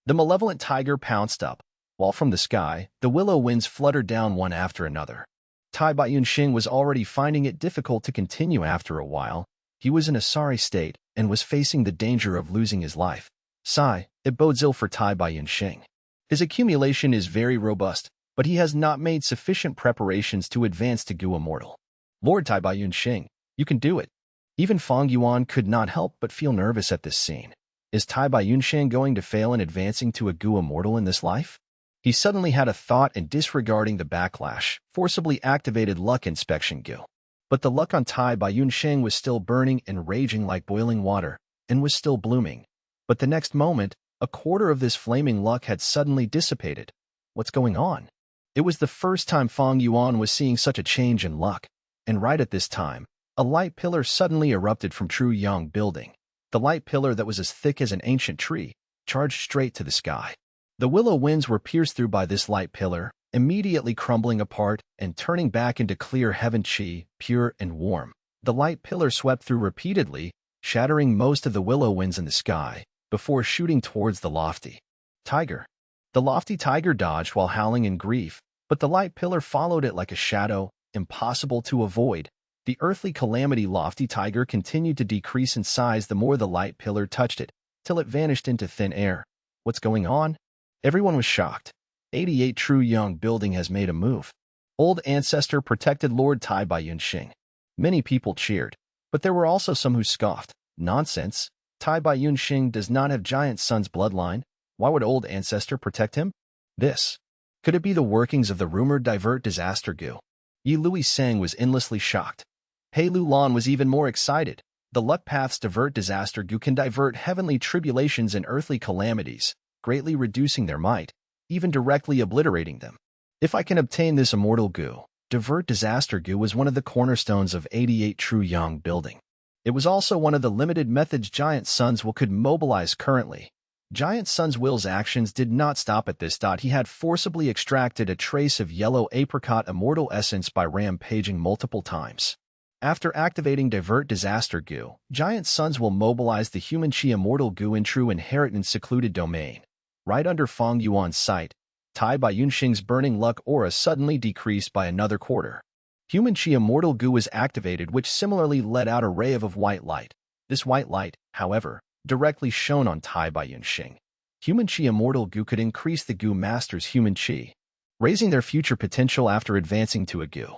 Speaker 1: the malevolent tiger pounced up, while from the sky, the willow winds fluttered down one after another. Tai Bai Yunxing was already finding it difficult to continue after a while. He was in a sorry state and was facing the danger of losing his life. Sigh, it bodes ill for Tai Bai Yunxing. His accumulation is very robust, but he has not made sufficient preparations to advance to goo immortal. Lord Tai Bai Yunxing, you can do it. Even Fang Yuan could not help but feel nervous at this scene. Is Tai Bai Yunxing going to fail in advancing to a goo immortal in this life? He suddenly had a thought and disregarding the backlash, forcibly activated luck inspection goo. But the luck on Tai Bai Yunxing was still burning and raging like boiling water, and was still blooming. But the next moment, a quarter of this flaming luck had suddenly dissipated. What's going on? It was the first time Fang Yuan was seeing such a change in luck, and right at this time, a light pillar suddenly erupted from true young building. The light pillar that was as thick as an ancient tree, charged straight to the sky. The willow winds were pierced through by this light pillar, immediately crumbling apart and turning back into clear heaven chi, pure and warm. The light pillar swept through repeatedly, shattering most of the willow winds in the sky, before shooting towards the lofty tiger. The lofty tiger dodged while howling in grief, but the light pillar followed it like a shadow, impossible to avoid. The earthly calamity lofty tiger continued to decrease in size the more the light pillar touched it, till it vanished into thin air. What's going on? Everyone was shocked. 88 True Young building has made a move. Old ancestor protected Lord Tai by Yunxing. Many people cheered, but there were also some who scoffed. Nonsense. Tai by Yunxing does not have giant son's bloodline. Why would old ancestor protect him? This. Could it be the workings of the rumored divert disaster goo? Yi Lui Sang was endlessly shocked. He Lu Lan was even more excited. The luck path's divert disaster goo can divert heavenly tribulations and earthly calamities, greatly reducing their might, even directly obliterating them. If I can obtain this immortal goo, divert disaster goo was one of the cornerstones of 88 True Young building. It was also one of the limited methods Giant Sun's will could mobilize currently. Giant Sun's will's actions did not stop at this. He had forcibly extracted a trace of yellow apricot immortal essence by rampaging multiple times. After activating divert disaster goo, Giant Sun's will mobilize the human chi immortal goo in true inheritance secluded domain. Right under Fang Yuan's sight, Tai by Yunxing's burning luck aura suddenly decreased by another quarter. Human chi immortal goo was activated, which similarly let out a ray of white light. This white light, however, directly shone on Tai by Yunxing. Human chi immortal goo could increase the goo master's human chi, raising their future potential after advancing to a goo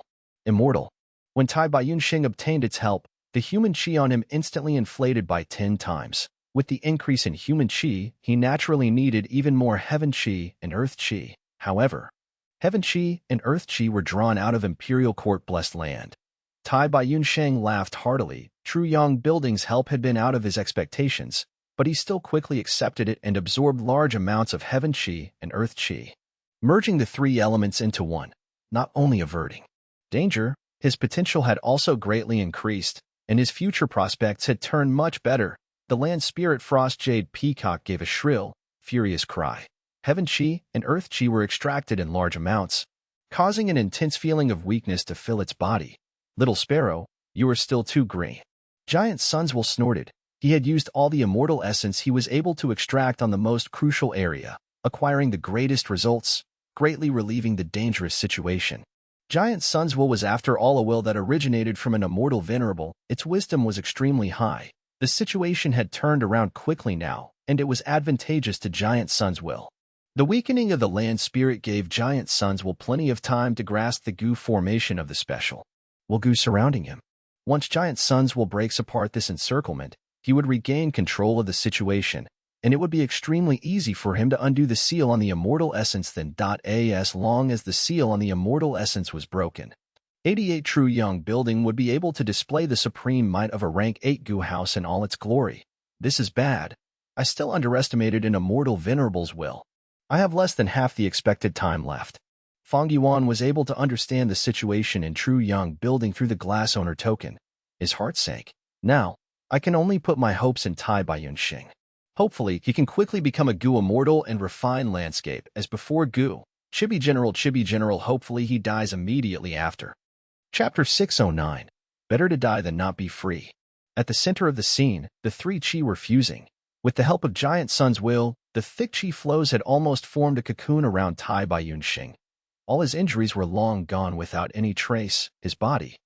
Speaker 1: immortal. When Tai by Yunxing obtained its help, the human chi on him instantly inflated by 10 times. With the increase in human chi, he naturally needed even more heaven chi and earth chi. However, heaven chi and earth chi were drawn out of imperial court-blessed land. Tai by Yunxing laughed heartily. True Yang Building's help had been out of his expectations, but he still quickly accepted it and absorbed large amounts of heaven chi and earth chi, merging the three elements into one, not only averting danger, his potential had also greatly increased, and his future prospects had turned much better. The land spirit Frost Jade Peacock gave a shrill, furious cry. Heaven chi and earth chi were extracted in large amounts, causing an intense feeling of weakness to fill its body. Little sparrow, you are still too green. Giant Sun's will snorted. He had used all the immortal essence he was able to extract on the most crucial area, acquiring the greatest results, greatly relieving the dangerous situation. Giant Sun's will was after all a will that originated from an immortal venerable. Its wisdom was extremely high. The situation had turned around quickly now, and it was advantageous to Giant Sun's will. The weakening of the land spirit gave Giant Sun's will plenty of time to grasp the goo formation of the special will goo surrounding him. Once Giant Sun's will breaks apart this encirclement, he would regain control of the situation, and it would be extremely easy for him to undo the seal on the immortal essence then. As long as the seal on the immortal essence was broken, 88 True Young Building would be able to display the supreme might of a rank 8 goo house in all its glory. This is bad. I still underestimated an immortal venerable's will. I have less than half the expected time left. Fang Yuan was able to understand the situation in True Young Building through the glass owner token. His heart sank. Now, I can only put my hopes in Tai by Yunxing. Hopefully, he can quickly become a goo immortal and refine landscape as before goo. Chibi General, hopefully he dies immediately after. Chapter 609. Better to die than not be free. At the center of the scene, the three chi were fusing. With the help of Giant Sun's will, the thick chi flows had almost formed a cocoon around Tai by Yunxing. All his injuries were long gone without any trace. His body,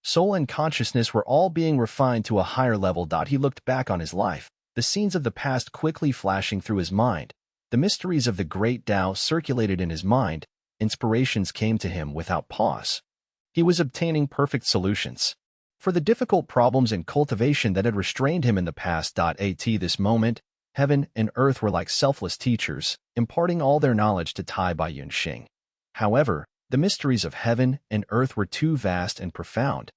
Speaker 1: soul and consciousness were all being refined to a higher level. He looked back on his life, the scenes of the past quickly flashing through his mind. The mysteries of the great Tao circulated in his mind. Inspirations came to him without pause. He was obtaining perfect solutions for the difficult problems in cultivation that had restrained him in the past. At this moment, heaven and earth were like selfless teachers, imparting all their knowledge to Tai by Yunxing. However, the mysteries of heaven and earth were too vast and profound.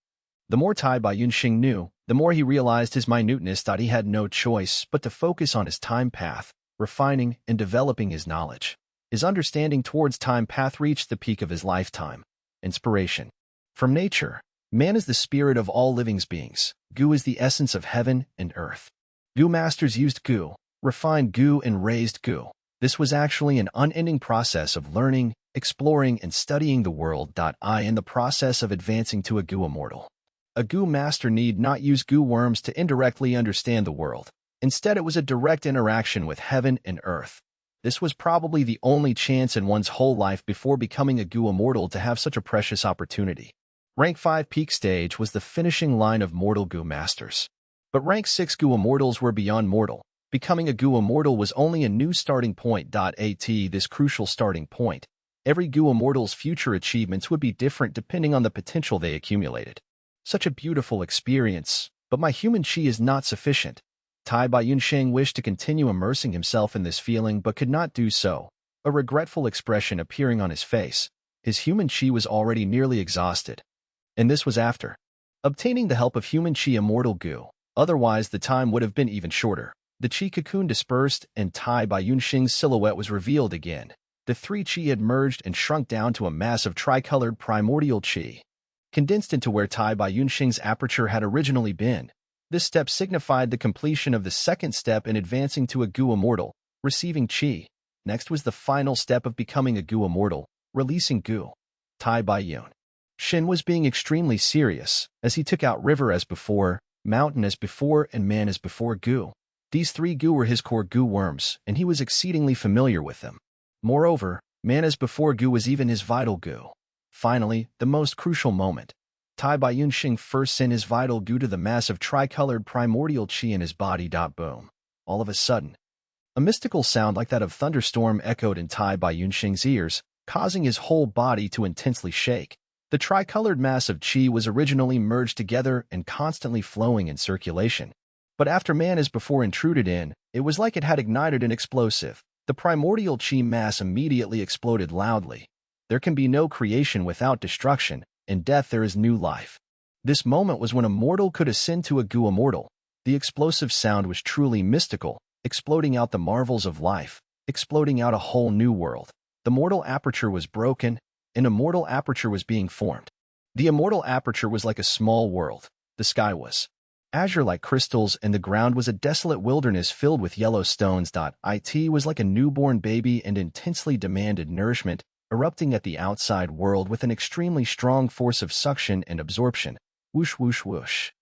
Speaker 1: The more Tai by Yunxing knew, the more he realized his minuteness. He had no choice but to focus on his time path, refining and developing his knowledge. His understanding towards time path reached the peak of his lifetime. Inspiration. From nature, man is the spirit of all living beings. Goo is the essence of heaven and earth. Goo masters used goo, refined goo and raised goo. This was actually an unending process of learning, exploring, and studying the world. In the process of advancing to a goo immortal. A goo master need not use goo worms to indirectly understand the world. Instead, it was a direct interaction with heaven and earth. This was probably the only chance in one's whole life before becoming a goo immortal to have such a precious opportunity. Rank 5 peak stage was the finishing line of mortal goo masters. But rank 6 goo immortals were beyond mortal. Becoming a goo immortal was only a new starting point. At this crucial starting point, every goo immortal's future achievements would be different depending on the potential they accumulated. Such a beautiful experience, but my human chi is not sufficient. Tai Baiyunsheng wished to continue immersing himself in this feeling but could not do so, a regretful expression appearing on his face. His human chi was already nearly exhausted. And this was after obtaining the help of human chi immortal goo. Otherwise, the time would have been even shorter. The chi cocoon dispersed and Tai Baiyunsheng's silhouette was revealed again. The three chi had merged and shrunk down to a mass of tricolored primordial chi, condensed into where Tai Baiyunsheng's aperture had originally been. This step signified the completion of the second step in advancing to a goo immortal, receiving chi. Next was the final step of becoming a goo immortal, releasing goo. Tai Baiyun Shin was being extremely serious, as he took out river as before, mountain as before, and man as before goo. These three goo were his core goo worms, and he was exceedingly familiar with them. Moreover, man as before goo was even his vital goo. Finally, the most crucial moment. Tai Baiyunsheng first sent his vital goo to the mass of tricolored primordial chi in his body. Boom. All of a sudden, a mystical sound like that of thunderstorm echoed in Tai Baiyunsheng's ears, causing his whole body to intensely shake. The tricolored mass of chi was originally merged together and constantly flowing in circulation. But after man as before intruded in, it was like it had ignited an explosive. The primordial chi mass immediately exploded loudly. There can be no creation without destruction. In death there is new life. This moment was when a mortal could ascend to a goo immortal. The explosive sound was truly mystical, exploding out the marvels of life, exploding out a whole new world. The mortal aperture was broken, an immortal aperture was being formed. The immortal aperture was like a small world. The sky was azure like crystals, and the ground was a desolate wilderness filled with yellow stones. It was like a newborn baby and intensely demanded nourishment, erupting at the outside world with an extremely strong force of suction and absorption. Whoosh, whoosh, whoosh.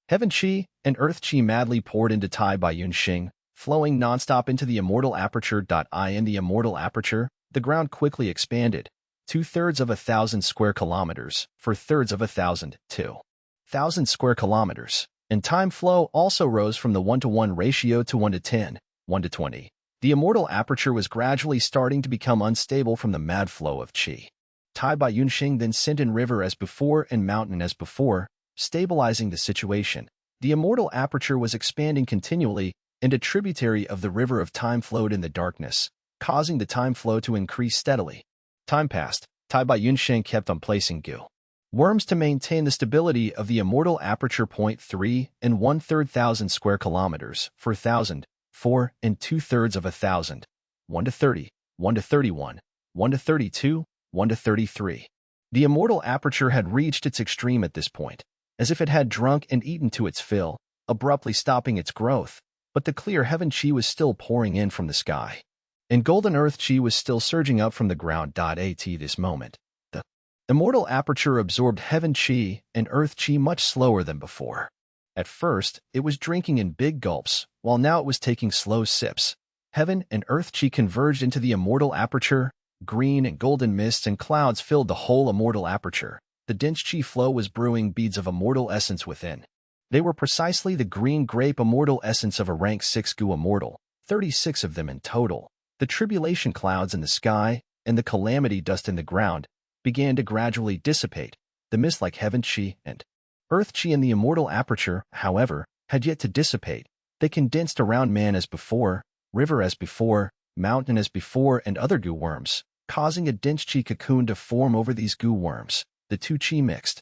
Speaker 1: Heaven chi and earth chi madly poured into Tai Baiyunsheng, flowing nonstop into the immortal aperture. In the immortal aperture, the ground quickly expanded. 2/3 of 1,000 square kilometers, for thirds of 1,000, 2,000 square kilometers. And time flow also rose from the 1-to-1 ratio to 1-to-10, 1-to-20. The immortal aperture was gradually starting to become unstable from the mad flow of chi. Tai Baiyunsheng then sent in river as before and mountain as before, stabilizing the situation. The immortal aperture was expanding continually, and a tributary of the river of time flowed in the darkness, causing the time flow to increase steadily. Time passed. Tai Baiyunsheng kept on placing goo worms to maintain the stability of the immortal aperture. 3 and 1/3,000 square kilometers, for 1,000. 4 and 2/3 of 1,000, 1-to-30, 1-to-31, 1-to-32, 1-to-33. The immortal aperture had reached its extreme at this point, as if it had drunk and eaten to its fill, abruptly stopping its growth. But the clear heaven chi was still pouring in from the sky, and golden earth chi was still surging up from the ground. At this moment, the immortal aperture absorbed heaven chi and earth chi much slower than before. At first, it was drinking in big gulps, while now it was taking slow sips. Heaven and earth chi converged into the immortal aperture. Green and golden mists and clouds filled the whole immortal aperture. The dense chi flow was brewing beads of immortal essence within. They were precisely the green grape immortal essence of a rank 6 goo immortal, 36 of them in total. The tribulation clouds in the sky and the calamity dust in the ground began to gradually dissipate. The mist like heaven chi and earth chi in the immortal aperture, however, had yet to dissipate. They condensed around man as before, river as before, mountain as before, and other goo worms, causing a dense chi cocoon to form over these goo worms. The two chi mixed.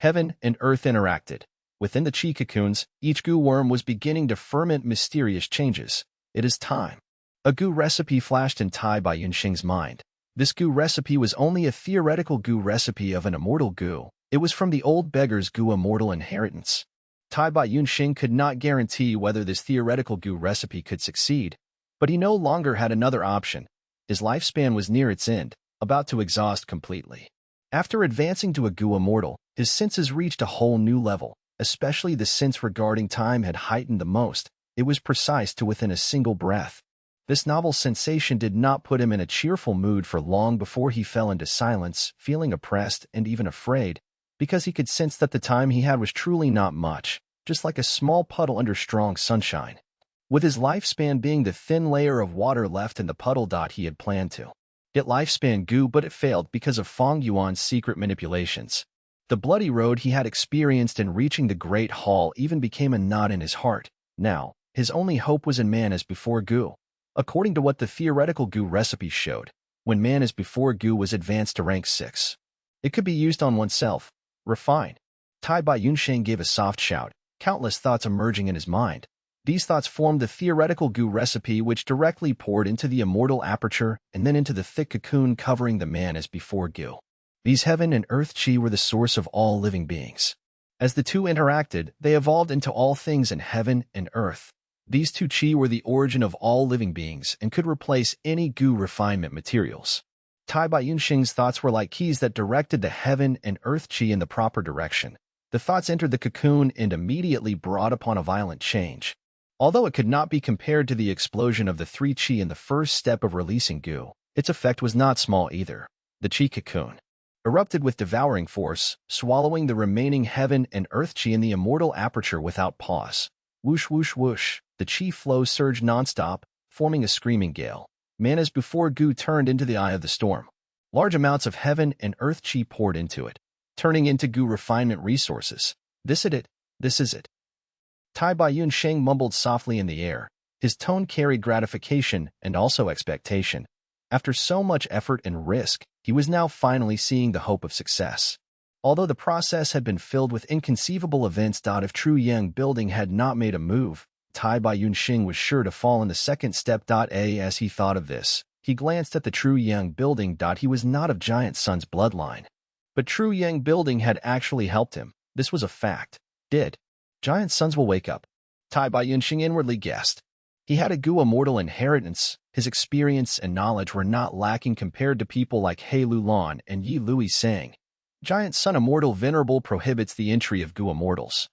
Speaker 1: Heaven and earth interacted. Within the chi cocoons, each goo worm was beginning to ferment mysterious changes. It is time. A goo recipe flashed in Tai Baiyunsheng's mind. This goo recipe was only a theoretical goo recipe of an immortal goo. It was from the old beggar's goo immortal inheritance. Tai Baiyunsheng could not guarantee whether this theoretical goo recipe could succeed. But he no longer had another option. His lifespan was near its end, about to exhaust completely. After advancing to a Gu immortal, his senses reached a whole new level, especially the sense regarding time had heightened the most. It was precise to within a single breath. This novel sensation did not put him in a cheerful mood for long before he fell into silence, feeling oppressed and even afraid, because he could sense that the time he had was truly not much, just like a small puddle under strong sunshine. With his lifespan being the thin layer of water left in the puddle. He had planned to get lifespan Gu, but it failed because of Fang Yuan's secret manipulations. The bloody road he had experienced in reaching the Great Hall even became a knot in his heart. Now, his only hope was in man as before Gu. According to what the theoretical Gu recipe showed, when man as before Gu was advanced to rank 6, it could be used on oneself. Refine. Tai Bai Yunsheng gave a soft shout, countless thoughts emerging in his mind. These thoughts formed the theoretical Gu recipe, which directly poured into the immortal aperture and then into the thick cocoon covering the man as before Gu. These heaven and earth chi were the source of all living beings. As the two interacted, they evolved into all things in heaven and earth. These two chi were the origin of all living beings and could replace any Gu refinement materials. Tai Bai Yunsheng's thoughts were like keys that directed the heaven and earth chi in the proper direction. The thoughts entered the cocoon and immediately brought upon a violent change. Although it could not be compared to the explosion of the 3 chi in the first step of releasing Gu, its effect was not small either. The chi cocoon erupted with devouring force, swallowing the remaining heaven and earth chi in the immortal aperture without pause. Whoosh, whoosh, whoosh. The chi flow surged nonstop, forming a screaming gale. Man as before Gu turned into the eye of the storm. Large amounts of heaven and earth chi poured into it, turning into Gu refinement resources. This is it. This is it. Tai Bai Yunsheng mumbled softly in the air. His tone carried gratification and also expectation. After so much effort and risk, he was now finally seeing the hope of success. Although the process had been filled with inconceivable events. If True Yang building had not made a move, Tai Bai Yunsheng was sure to fall in the second step. As he thought of this, he glanced at the True Yang building. He was not of Giant Sun's bloodline. But True Yang building had actually helped him. This was a fact. Did Giant Sons will wake up? Tai Bai Yunsheng inwardly guessed. He had a Gu immortal inheritance. His experience and knowledge were not lacking compared to people like He Lulan and Yi Lui Sang. Giant Sun Immortal Venerable prohibits the entry of Gu immortals.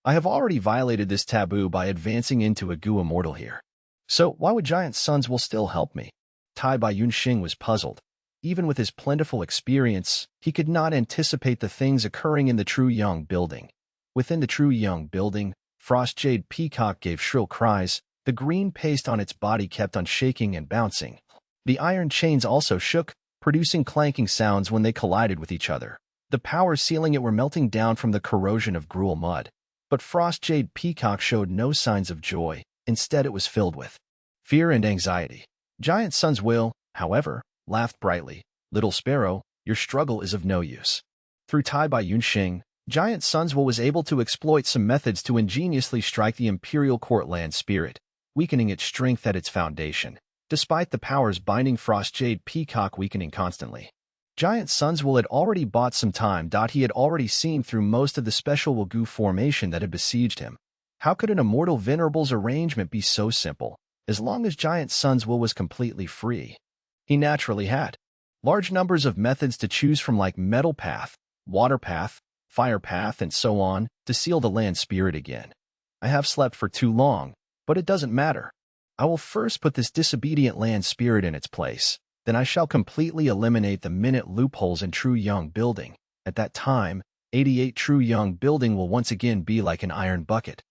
Speaker 1: I have already violated this taboo by advancing into a Gu immortal here. So why would Giant Sons will still help me? Tai Bai Yunsheng was puzzled. Even with his plentiful experience, he could not anticipate the things occurring in the True Yang building. Within the True Yang building, Frost Jade Peacock gave shrill cries. The green paste on its body kept on shaking and bouncing. The iron chains also shook, producing clanking sounds when they collided with each other. The power sealing it were melting down from the corrosion of gruel mud. But Frost Jade Peacock showed no signs of joy. Instead, it was filled with fear and anxiety. Giant Sun's will, however, laughed brightly. Little Sparrow, your struggle is of no use. Through Tai Bai Yunsheng, Giant Sun's will was able to exploit some methods to ingeniously strike the Imperial Court land spirit, weakening its strength at its foundation, despite the powers binding Frost Jade Peacock weakening constantly. Giant Sun's will had already bought some time. He had already seen through most of the special Wu formation that had besieged him. How could an immortal venerable's arrangement be so simple, as long as Giant Sun's will was completely free? He naturally had large numbers of methods to choose from, like metal path, water path, fire path, and so on, to seal the land spirit again. I have slept for too long, but it doesn't matter. I will first put this disobedient land spirit in its place. Then I shall completely eliminate the minute loopholes in True Yang building. At that time, 88 True Yang building will once again be like an iron bucket,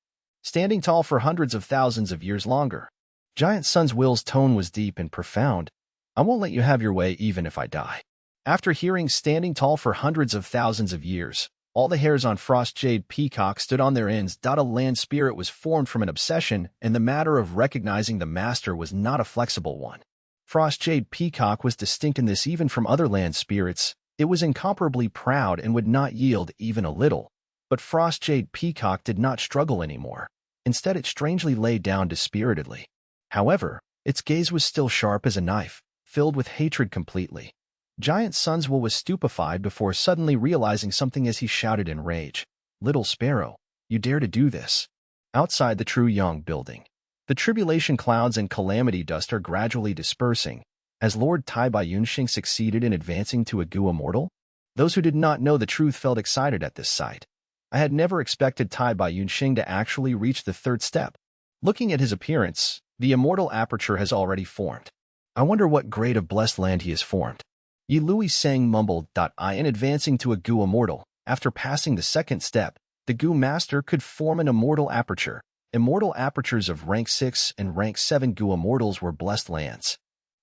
Speaker 1: standing tall for hundreds of thousands of years longer. Giant Sun's will's tone was deep and profound. I won't let you have your way even if I die. After hearing standing tall for hundreds of thousands of years, all the hairs on Frost Jade Peacock stood on their ends. A land spirit was formed from an obsession, and the matter of recognizing the master was not a flexible one. Frost Jade Peacock was distinct in this even from other land spirits. It was incomparably proud and would not yield even a little. But Frost Jade Peacock did not struggle anymore. Instead, it strangely lay down dispiritedly. However, its gaze was still sharp as a knife, filled with hatred completely. Giant Sun's will was stupefied before suddenly realizing something as he shouted in rage. Little Sparrow, you dare to do this? Outside the True Yang building, The tribulation clouds and calamity dust are gradually dispersing, as Lord Tai Bai Yunxing succeeded in advancing to a Gu immortal. Those who did not know the truth felt excited at this sight. I had never expected Tai Bai Yunxing to actually reach the third step. Looking at his appearance, the immortal aperture has already formed. I wonder what grade of blessed land he has formed. Yi Lui Sang mumbled. In advancing to a Gu immortal, after passing the second step, the Gu master could form an immortal aperture. Immortal apertures of rank 6 and rank 7 Gu immortals were blessed lands.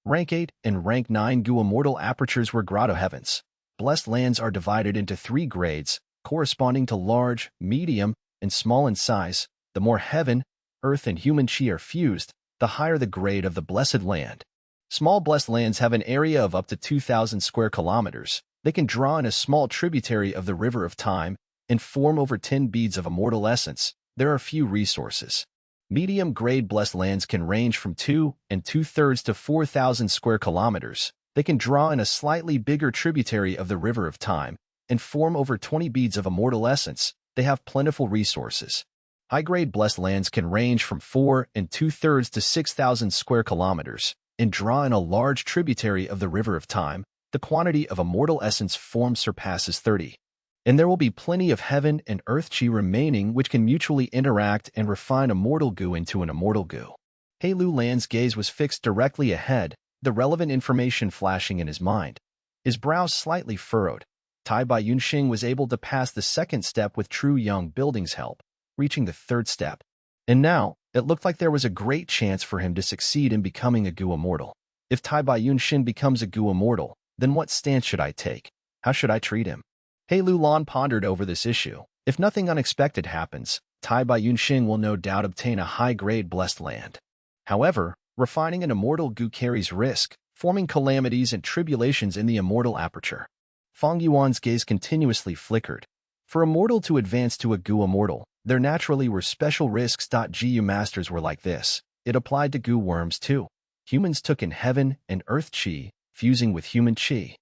Speaker 1: Rank 8 and rank 9 Gu immortal apertures were grotto heavens. Blessed lands are divided into 3 grades, corresponding to large, medium, and small in size. The more heaven, earth, and human chi are fused, the higher the grade of the blessed land. Small blessed lands have an area of up to 2,000 square kilometers. They can draw in a small tributary of the river of time and form over 10 beads of immortal essence. There are few resources. Medium-grade blessed lands can range from 2 2/3 to 4,000 square kilometers. They can draw in a slightly bigger tributary of the river of time and form over 20 beads of immortal essence. They have plentiful resources. High-grade blessed lands can range from 4 2/3 to 6,000 square kilometers and draw in a large tributary of the river of time. The quantity of immortal essence formed surpasses 30. And there will be plenty of heaven and earth chi remaining which can mutually interact and refine a mortal Gu into an immortal Gu. He Lu Lan's gaze was fixed directly ahead, the relevant information flashing in his mind. His brows slightly furrowed. Tai Bai Yunxing was able to pass the second step with True Young Building's help, reaching the third step. And now, it looked like there was a great chance for him to succeed in becoming a Gu immortal. If Tai Bai Yunxing becomes a Gu immortal, then what stance should I take? How should I treat him? He Lu Lan pondered over this issue. If nothing unexpected happens, Tai Bai Yunxing will no doubt obtain a high-grade blessed land. However, refining an immortal Gu carries risk, forming calamities and tribulations in the immortal aperture. Fang Yuan's gaze continuously flickered. For a mortal to advance to a Gu immortal, there naturally were special risks. Gu masters were like this. It applied to Gu worms too. Humans took in heaven and earth chi, fusing with human chi.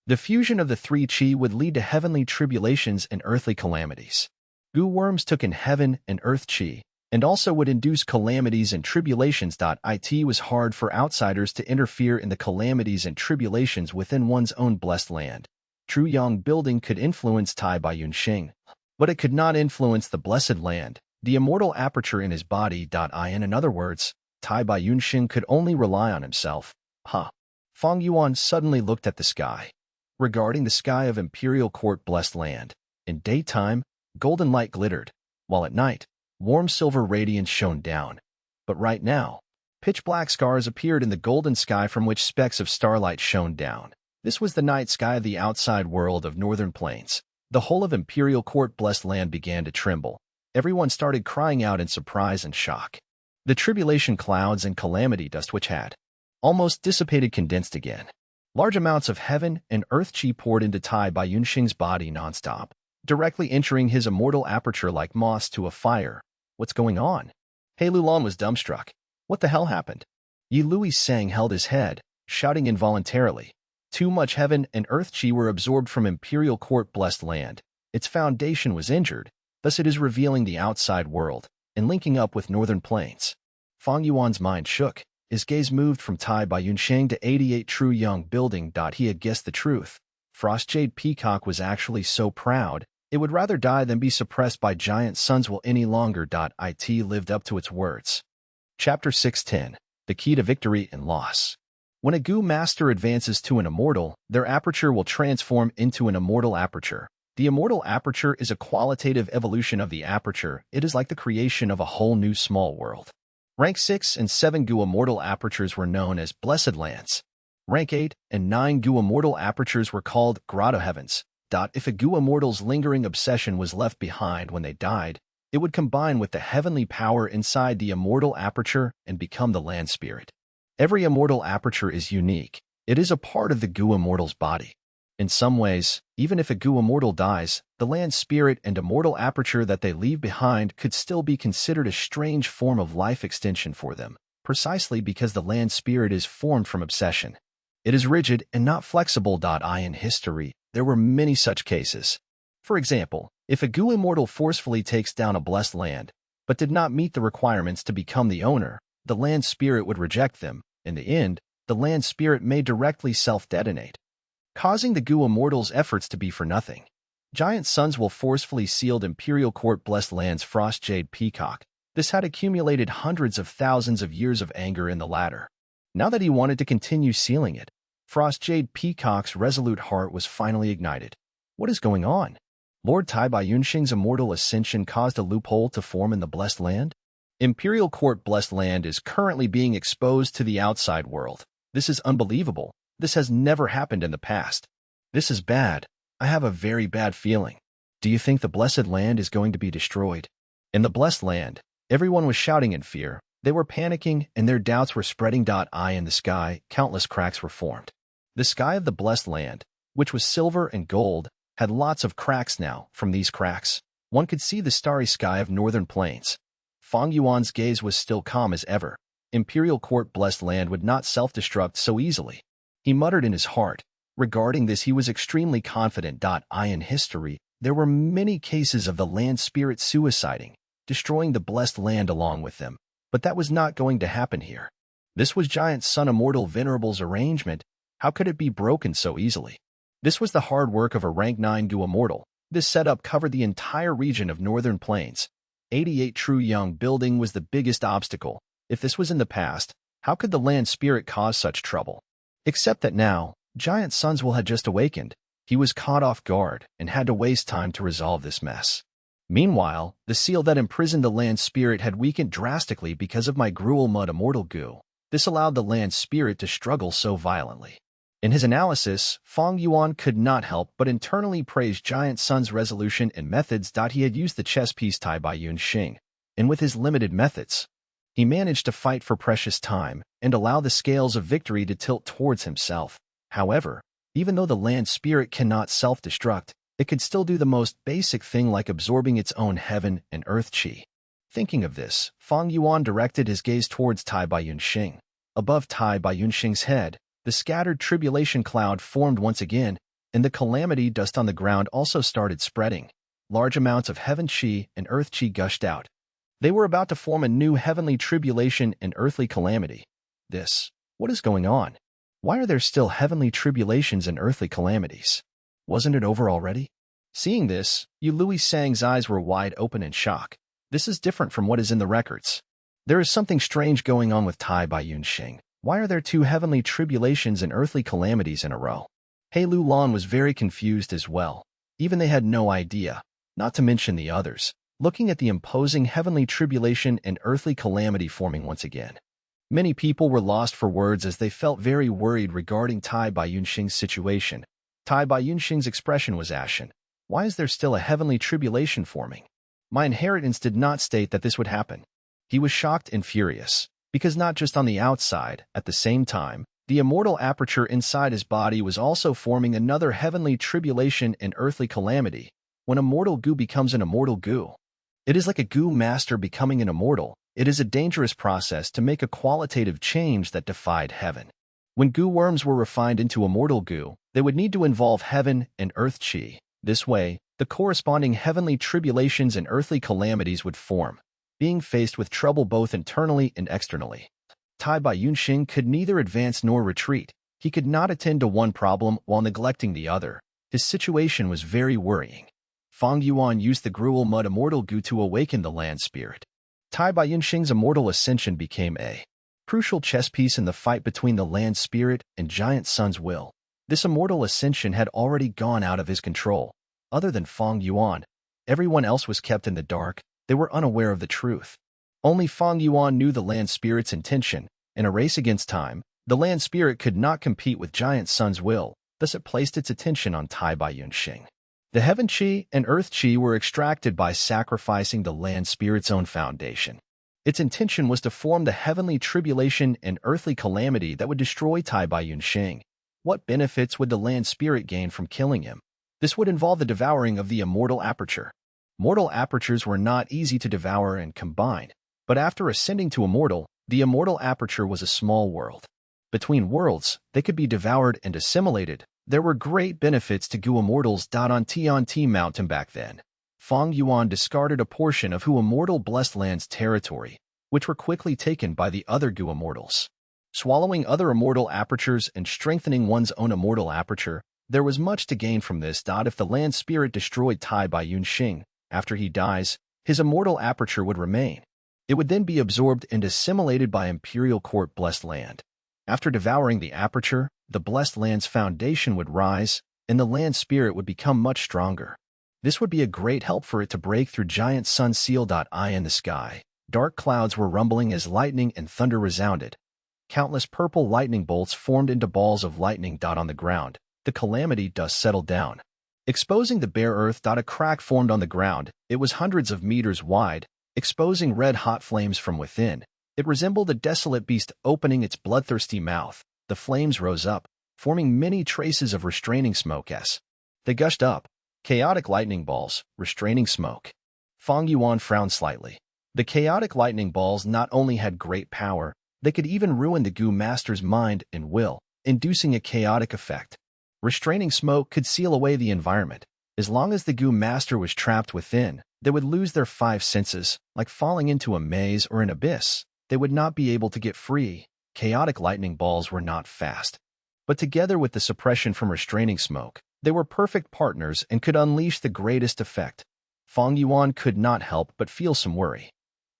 Speaker 1: The fusion of the 3 chi would lead to heavenly tribulations and earthly calamities. Gu worms took in heaven and earth chi, and also would induce calamities and tribulations. It was hard for outsiders to interfere in the calamities and tribulations within one's own blessed land. True Yang Building could influence Tai Bai Yunxing, but it could not influence the blessed land, the immortal aperture in his body. In other words, Tai Bai Yunxing could only rely on himself. Fang Yuan suddenly looked at the sky. Regarding the sky of Imperial Court blessed land, in daytime, golden light glittered, while at night, warm silver radiance shone down. But right now, pitch-black scars appeared in the golden sky from which specks of starlight shone down. This was the night sky of the outside world of Northern Plains. The whole of Imperial Court blessed land began to tremble. Everyone started crying out in surprise and shock. The tribulation clouds and calamity dust which had almost dissipated condensed again. Large amounts of heaven and earth chi poured into Tai Bai Yunxing's body nonstop, directly entering his immortal aperture like moths to a fire. What's going on? He Lu Lan was dumbstruck. What the hell happened? Yi Lui Sang held his head, shouting involuntarily. Too much heaven and earth chi were absorbed from Imperial Court blessed land. Its foundation was injured, thus it is revealing the outside world and linking up with Northern Plains. Fang Yuan's mind shook. His gaze moved from Tai Bai Yunxing to 88 True Young Building. He had guessed the truth. Frost Jade Peacock was actually so proud, it would rather die than be suppressed by giant suns will any longer. It lived up to its words. Chapter 610. The Key to Victory and Loss. When a Gu master advances to an immortal, their aperture will transform into an immortal aperture. The immortal aperture is a qualitative evolution of the aperture. It is like the creation of a whole new small world. Rank 6 and 7 Gu immortal apertures were known as blessed lands. Rank 8 and 9 Gu immortal apertures were called grotto heavens. If a Gu immortal's lingering obsession was left behind when they died, it would combine with the heavenly power inside the immortal aperture and become the land spirit. Every immortal aperture is unique. It is a part of the Gu immortal's body. In some ways, even if a Gu immortal dies, the land spirit and immortal aperture that they leave behind could still be considered a strange form of life extension for them, precisely because the land spirit is formed from obsession. It is rigid and not flexible. In history, there were many such cases. For example, if a Gu immortal forcefully takes down a blessed land, but did not meet the requirements to become the owner, the land spirit would reject them. In the end, the land spirit may directly self-detonate, causing the Gu immortals' efforts to be for nothing. Giant Suns will forcefully sealed Imperial Court blessed lands Frost Jade Peacock. This had accumulated hundreds of thousands of years of anger in the latter. Now that he wanted to continue sealing it, Frost Jade Peacock's resolute heart was finally ignited. What is going on? Lord Tai Bai Yunxing's immortal ascension caused a loophole to form in the blessed land? Imperial Court blessed land is currently being exposed to the outside world. This is unbelievable. This has never happened in the past. This is bad. I have a very bad feeling. Do you think the blessed land is going to be destroyed? In the blessed land, everyone was shouting in fear. They were panicking, and their doubts were spreading. Eye in the sky, countless cracks were formed. The sky of the blessed land, which was silver and gold, had lots of cracks now. From these cracks, one could see the starry sky of northern plains. Fang Yuan's gaze was still calm as ever. Imperial Court blessed land would not self-destruct so easily. He muttered in his heart. Regarding this, he was extremely confident. In history, there were many cases of the land spirit suiciding, destroying the blessed land along with them. But that was not going to happen here. This was Giant Sun Immortal Venerable's arrangement. How could it be broken so easily? This was the hard work of a rank 9 Gu Immortal. This setup covered the entire region of northern plains. 88 True Young building was the biggest obstacle. If this was in the past, how could the land spirit cause such trouble? Except that now, Giant Sunswell had just awakened. He was caught off guard and had to waste time to resolve this mess. Meanwhile, the seal that imprisoned the land spirit had weakened drastically because of my Gruel Mud Immortal Goo. This allowed the land spirit to struggle so violently. In his analysis, Fang Yuan could not help but internally praise Giant Sun's resolution and methods. He had used the chess piece Tai Bai Yunxing, and with his limited methods, he managed to fight for precious time and allow the scales of victory to tilt towards himself. However, even though the land spirit cannot self-destruct, it could still do the most basic thing like absorbing its own heaven and earth chi. Thinking of this, Fang Yuan directed his gaze towards Tai Bai Yunxing. Above Tai Bai Yunxing's head, the scattered tribulation cloud formed once again, and the calamity dust on the ground also started spreading. Large amounts of heaven chi and earth chi gushed out. They were about to form a new heavenly tribulation and earthly calamity. What is going on? Why are there still heavenly tribulations and earthly calamities? Wasn't it over already? Seeing this, Yu Lui Sang's eyes were wide open in shock. This is different from what is in the records. There is something strange going on with Tai Bai Yunxing. Why are there two heavenly tribulations and earthly calamities in a row? He Lu Lan was very confused as well. Even they had no idea, not to mention the others, looking at the imposing heavenly tribulation and earthly calamity forming once again. Many people were lost for words as they felt very worried regarding Tai Bai Yunxing's situation. Tai Bai Yunxing's expression was ashen. Why is there still a heavenly tribulation forming? My inheritance did not state that this would happen. He was shocked and furious, because not just on the outside, at the same time, the immortal aperture inside his body was also forming another heavenly tribulation and earthly calamity. When a mortal Gu becomes an immortal Gu, it is like a Gu master becoming an immortal. It is a dangerous process to make a qualitative change that defied heaven. When Gu worms were refined into immortal Gu, they would need to involve heaven and earth chi. This way, the corresponding heavenly tribulations and earthly calamities would form, being faced with trouble both internally and externally. Tai Bai Yunxing could neither advance nor retreat. He could not attend to one problem while neglecting the other. His situation was very worrying. Fang Yuan used the Gruel Mud Immortal Gu to awaken the land spirit. Tai Bai Yunxing's immortal ascension became a crucial chess piece in the fight between the land spirit and Giant Sun's will. This immortal ascension had already gone out of his control. Other than Fang Yuan, everyone else was kept in the dark. They were unaware of the truth. Only Fang Yuan knew the land spirit's intention. In a race against time, the land spirit could not compete with Giant Sun's will, thus it placed its attention on Tai Bai Yunxing. The heaven chi and earth chi were extracted by sacrificing the land spirit's own foundation. Its intention was to form the heavenly tribulation and earthly calamity that would destroy Tai Bai Yunxing. What benefits would the land spirit gain from killing him? This would involve the devouring of the immortal aperture. Mortal apertures were not easy to devour and combine, but after ascending to immortal, the immortal aperture was a small world. Between worlds, they could be devoured and assimilated. There were great benefits to Gu immortals. On T Mountain back then, Fang Yuan discarded a portion of Hu Immortal Blessed Land's territory. which were quickly taken by the other Gu immortals. Swallowing other immortal apertures and strengthening one's own immortal aperture, there was much to gain from this. If the land spirit destroyed Tai Bai Yunxing, after he dies, his immortal aperture would remain. It would then be absorbed and assimilated by Imperial Court Blessed Land. After devouring the aperture, the Blessed Land's foundation would rise, and the land spirit would become much stronger. This would be a great help for it to break through giant sun seal. In the sky, dark clouds were rumbling as lightning and thunder resounded. Countless purple lightning bolts formed into balls of lightning. On the ground, the calamity dust settled down, exposing the bare earth. A crack formed on the ground. It was hundreds of meters wide, exposing red-hot flames from within. It resembled a desolate beast opening its bloodthirsty mouth. The flames rose up, forming many traces of restraining smoke as they gushed up. Chaotic lightning balls, restraining smoke. Fang Yuan frowned slightly. The chaotic lightning balls not only had great power, they could even ruin the Gu Master's mind and will, inducing a chaotic effect. Restraining smoke could seal away the environment. As long as the Gu Master was trapped within, they would lose their five senses, like falling into a maze or an abyss. They would not be able to get free. Chaotic lightning balls were not fast, but together with the suppression from restraining smoke, they were perfect partners and could unleash the greatest effect. Fang Yuan could not help but feel some worry.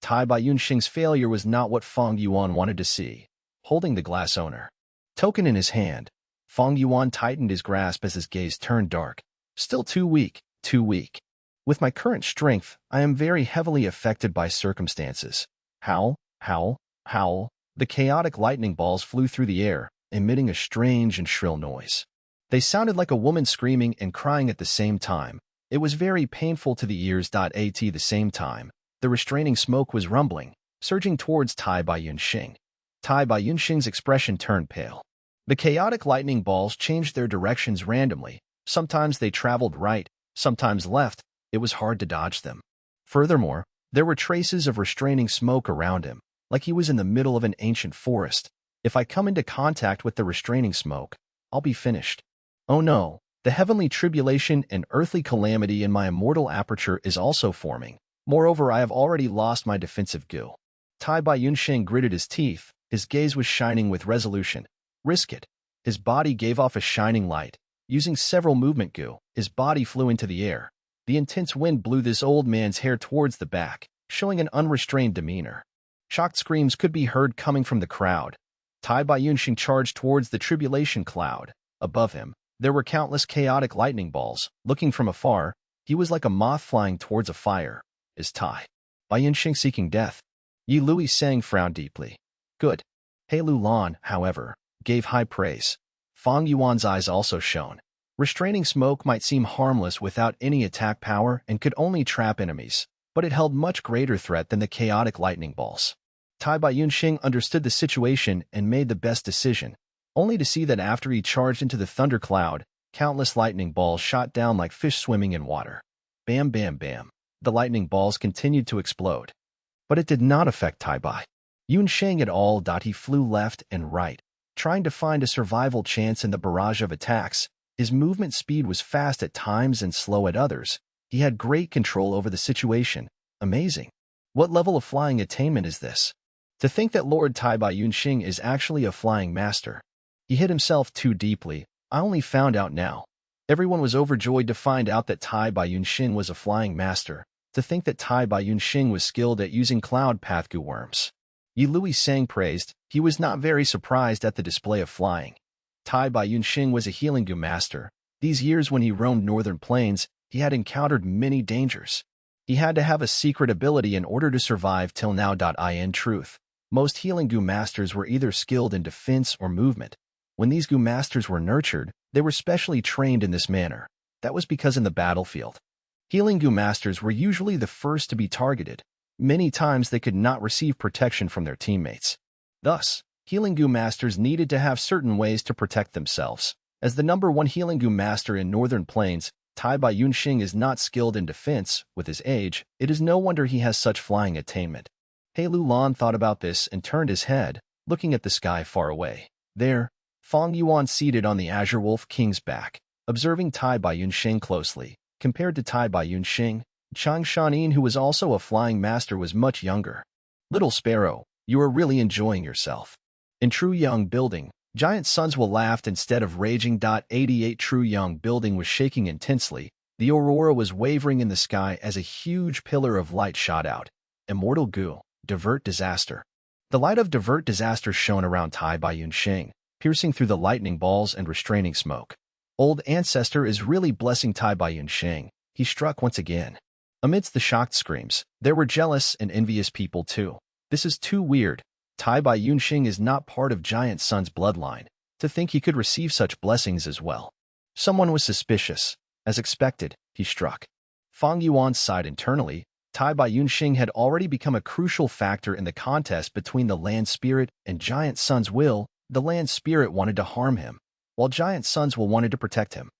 Speaker 1: Tai Bai Yunxing's failure was not what Fang Yuan wanted to see. Holding the glass owner token in his hand, Fang Yuan tightened his grasp as his gaze turned dark. Still too weak, too weak. With my current strength, I am very heavily affected by circumstances. Howl, howl, howl. The chaotic lightning balls flew through the air, emitting a strange and shrill noise. They sounded like a woman screaming and crying at the same time. It was very painful to the ears. At the same time, the restraining smoke was rumbling, surging towards Tai Bai Yunxing. Tai Bai Yunxing's expression turned pale. The chaotic lightning balls changed their directions randomly. Sometimes they traveled right, sometimes left. It was hard to dodge them. Furthermore, there were traces of restraining smoke around him, like he was in the middle of an ancient forest. If I come into contact with the restraining smoke, I'll be finished. Oh no, the heavenly tribulation and earthly calamity in my immortal aperture is also forming. Moreover, I have already lost my defensive Gu. Tai Bai Yunxing gritted his teeth. His gaze was shining with resolution. Risk it. His body gave off a shining light. Using several movement Gu, his body flew into the air. The intense wind blew this old man's hair towards the back, showing an unrestrained demeanor. Shocked screams could be heard coming from the crowd. Tai Bai Yunxing charged towards the tribulation cloud. Above him, there were countless chaotic lightning balls. Looking from afar, he was like a moth flying towards a fire. Is Tai Bai Yunxing seeking death? Yi Lui Sang frowned deeply. Good. He Lu Lan, however, gave high praise. Fang Yuan's eyes also shone. Restraining smoke might seem harmless without any attack power and could only trap enemies, but it held much greater threat than the chaotic lightning balls. Tai Bai Yunxing understood the situation and made the best decision, only to see that after he charged into the thunder cloud, countless lightning balls shot down like fish swimming in water. Bam, bam, bam. The lightning balls continued to explode. But it did not affect Tai Bai Yunxing at all. He flew left and right, trying to find a survival chance in the barrage of attacks. His movement speed was fast at times and slow at others. He had great control over the situation. Amazing. What level of flying attainment is this? To think that Lord Tai Bai Yunxing is actually a flying master. He hid himself too deeply. I only found out now. Everyone was overjoyed to find out that Tai Bai Yunxing was a flying master. To think that Tai Bai Yunxing was skilled at using cloud path Gu worms. Yi Lui Sang praised. He was not very surprised at the display of flying. Tai Bai Yunxing was a healing Gu master. These years when he roamed northern plains, he had encountered many dangers. He had to have a secret ability in order to survive till now. In truth, most healing Gu masters were either skilled in defense or movement. When these Gu masters were nurtured, they were specially trained in this manner. That was because in the battlefield, healing Gu masters were usually the first to be targeted. Many times they could not receive protection from their teammates. Thus, healing Gu masters needed to have certain ways to protect themselves. As the #1 healing Gu master in northern plains, Tai Bai Yunxing is not skilled in defense. With his age, it is no wonder he has such flying attainment. He Lu Lan thought about this and turned his head, looking at the sky far away. There, Fang Yuan seated on the Azure Wolf King's back, observing Tai Bai Yunxing closely. Compared to Tai Bai Yunxing, Chang Shanin, who was also a flying master, was much younger. Little Sparrow, you are really enjoying yourself. In True Young Building, Giant Suns will laughed instead of raging. 88 True Young Building was shaking intensely. The aurora was wavering in the sky as a huge pillar of light shot out. Immortal Goo, Divert Disaster. The light of Divert Disaster shone around Tai Bai Yunxing, piercing through the lightning balls and restraining smoke. Old Ancestor is really blessing Tai Bai Yunxing. He struck once again. Amidst the shocked screams, there were jealous and envious people too. This is too weird. Tai Bai Yunxing is not part of Giant Sun's bloodline. To think he could receive such blessings as well. Someone was suspicious. As expected, he struck. Fang Yuan sighed internally. Tai Bai Yunxing had already become a crucial factor in the contest between the Land Spirit and Giant Sun's will. The Land Spirit wanted to harm him, while Giant Sun's will wanted to protect him.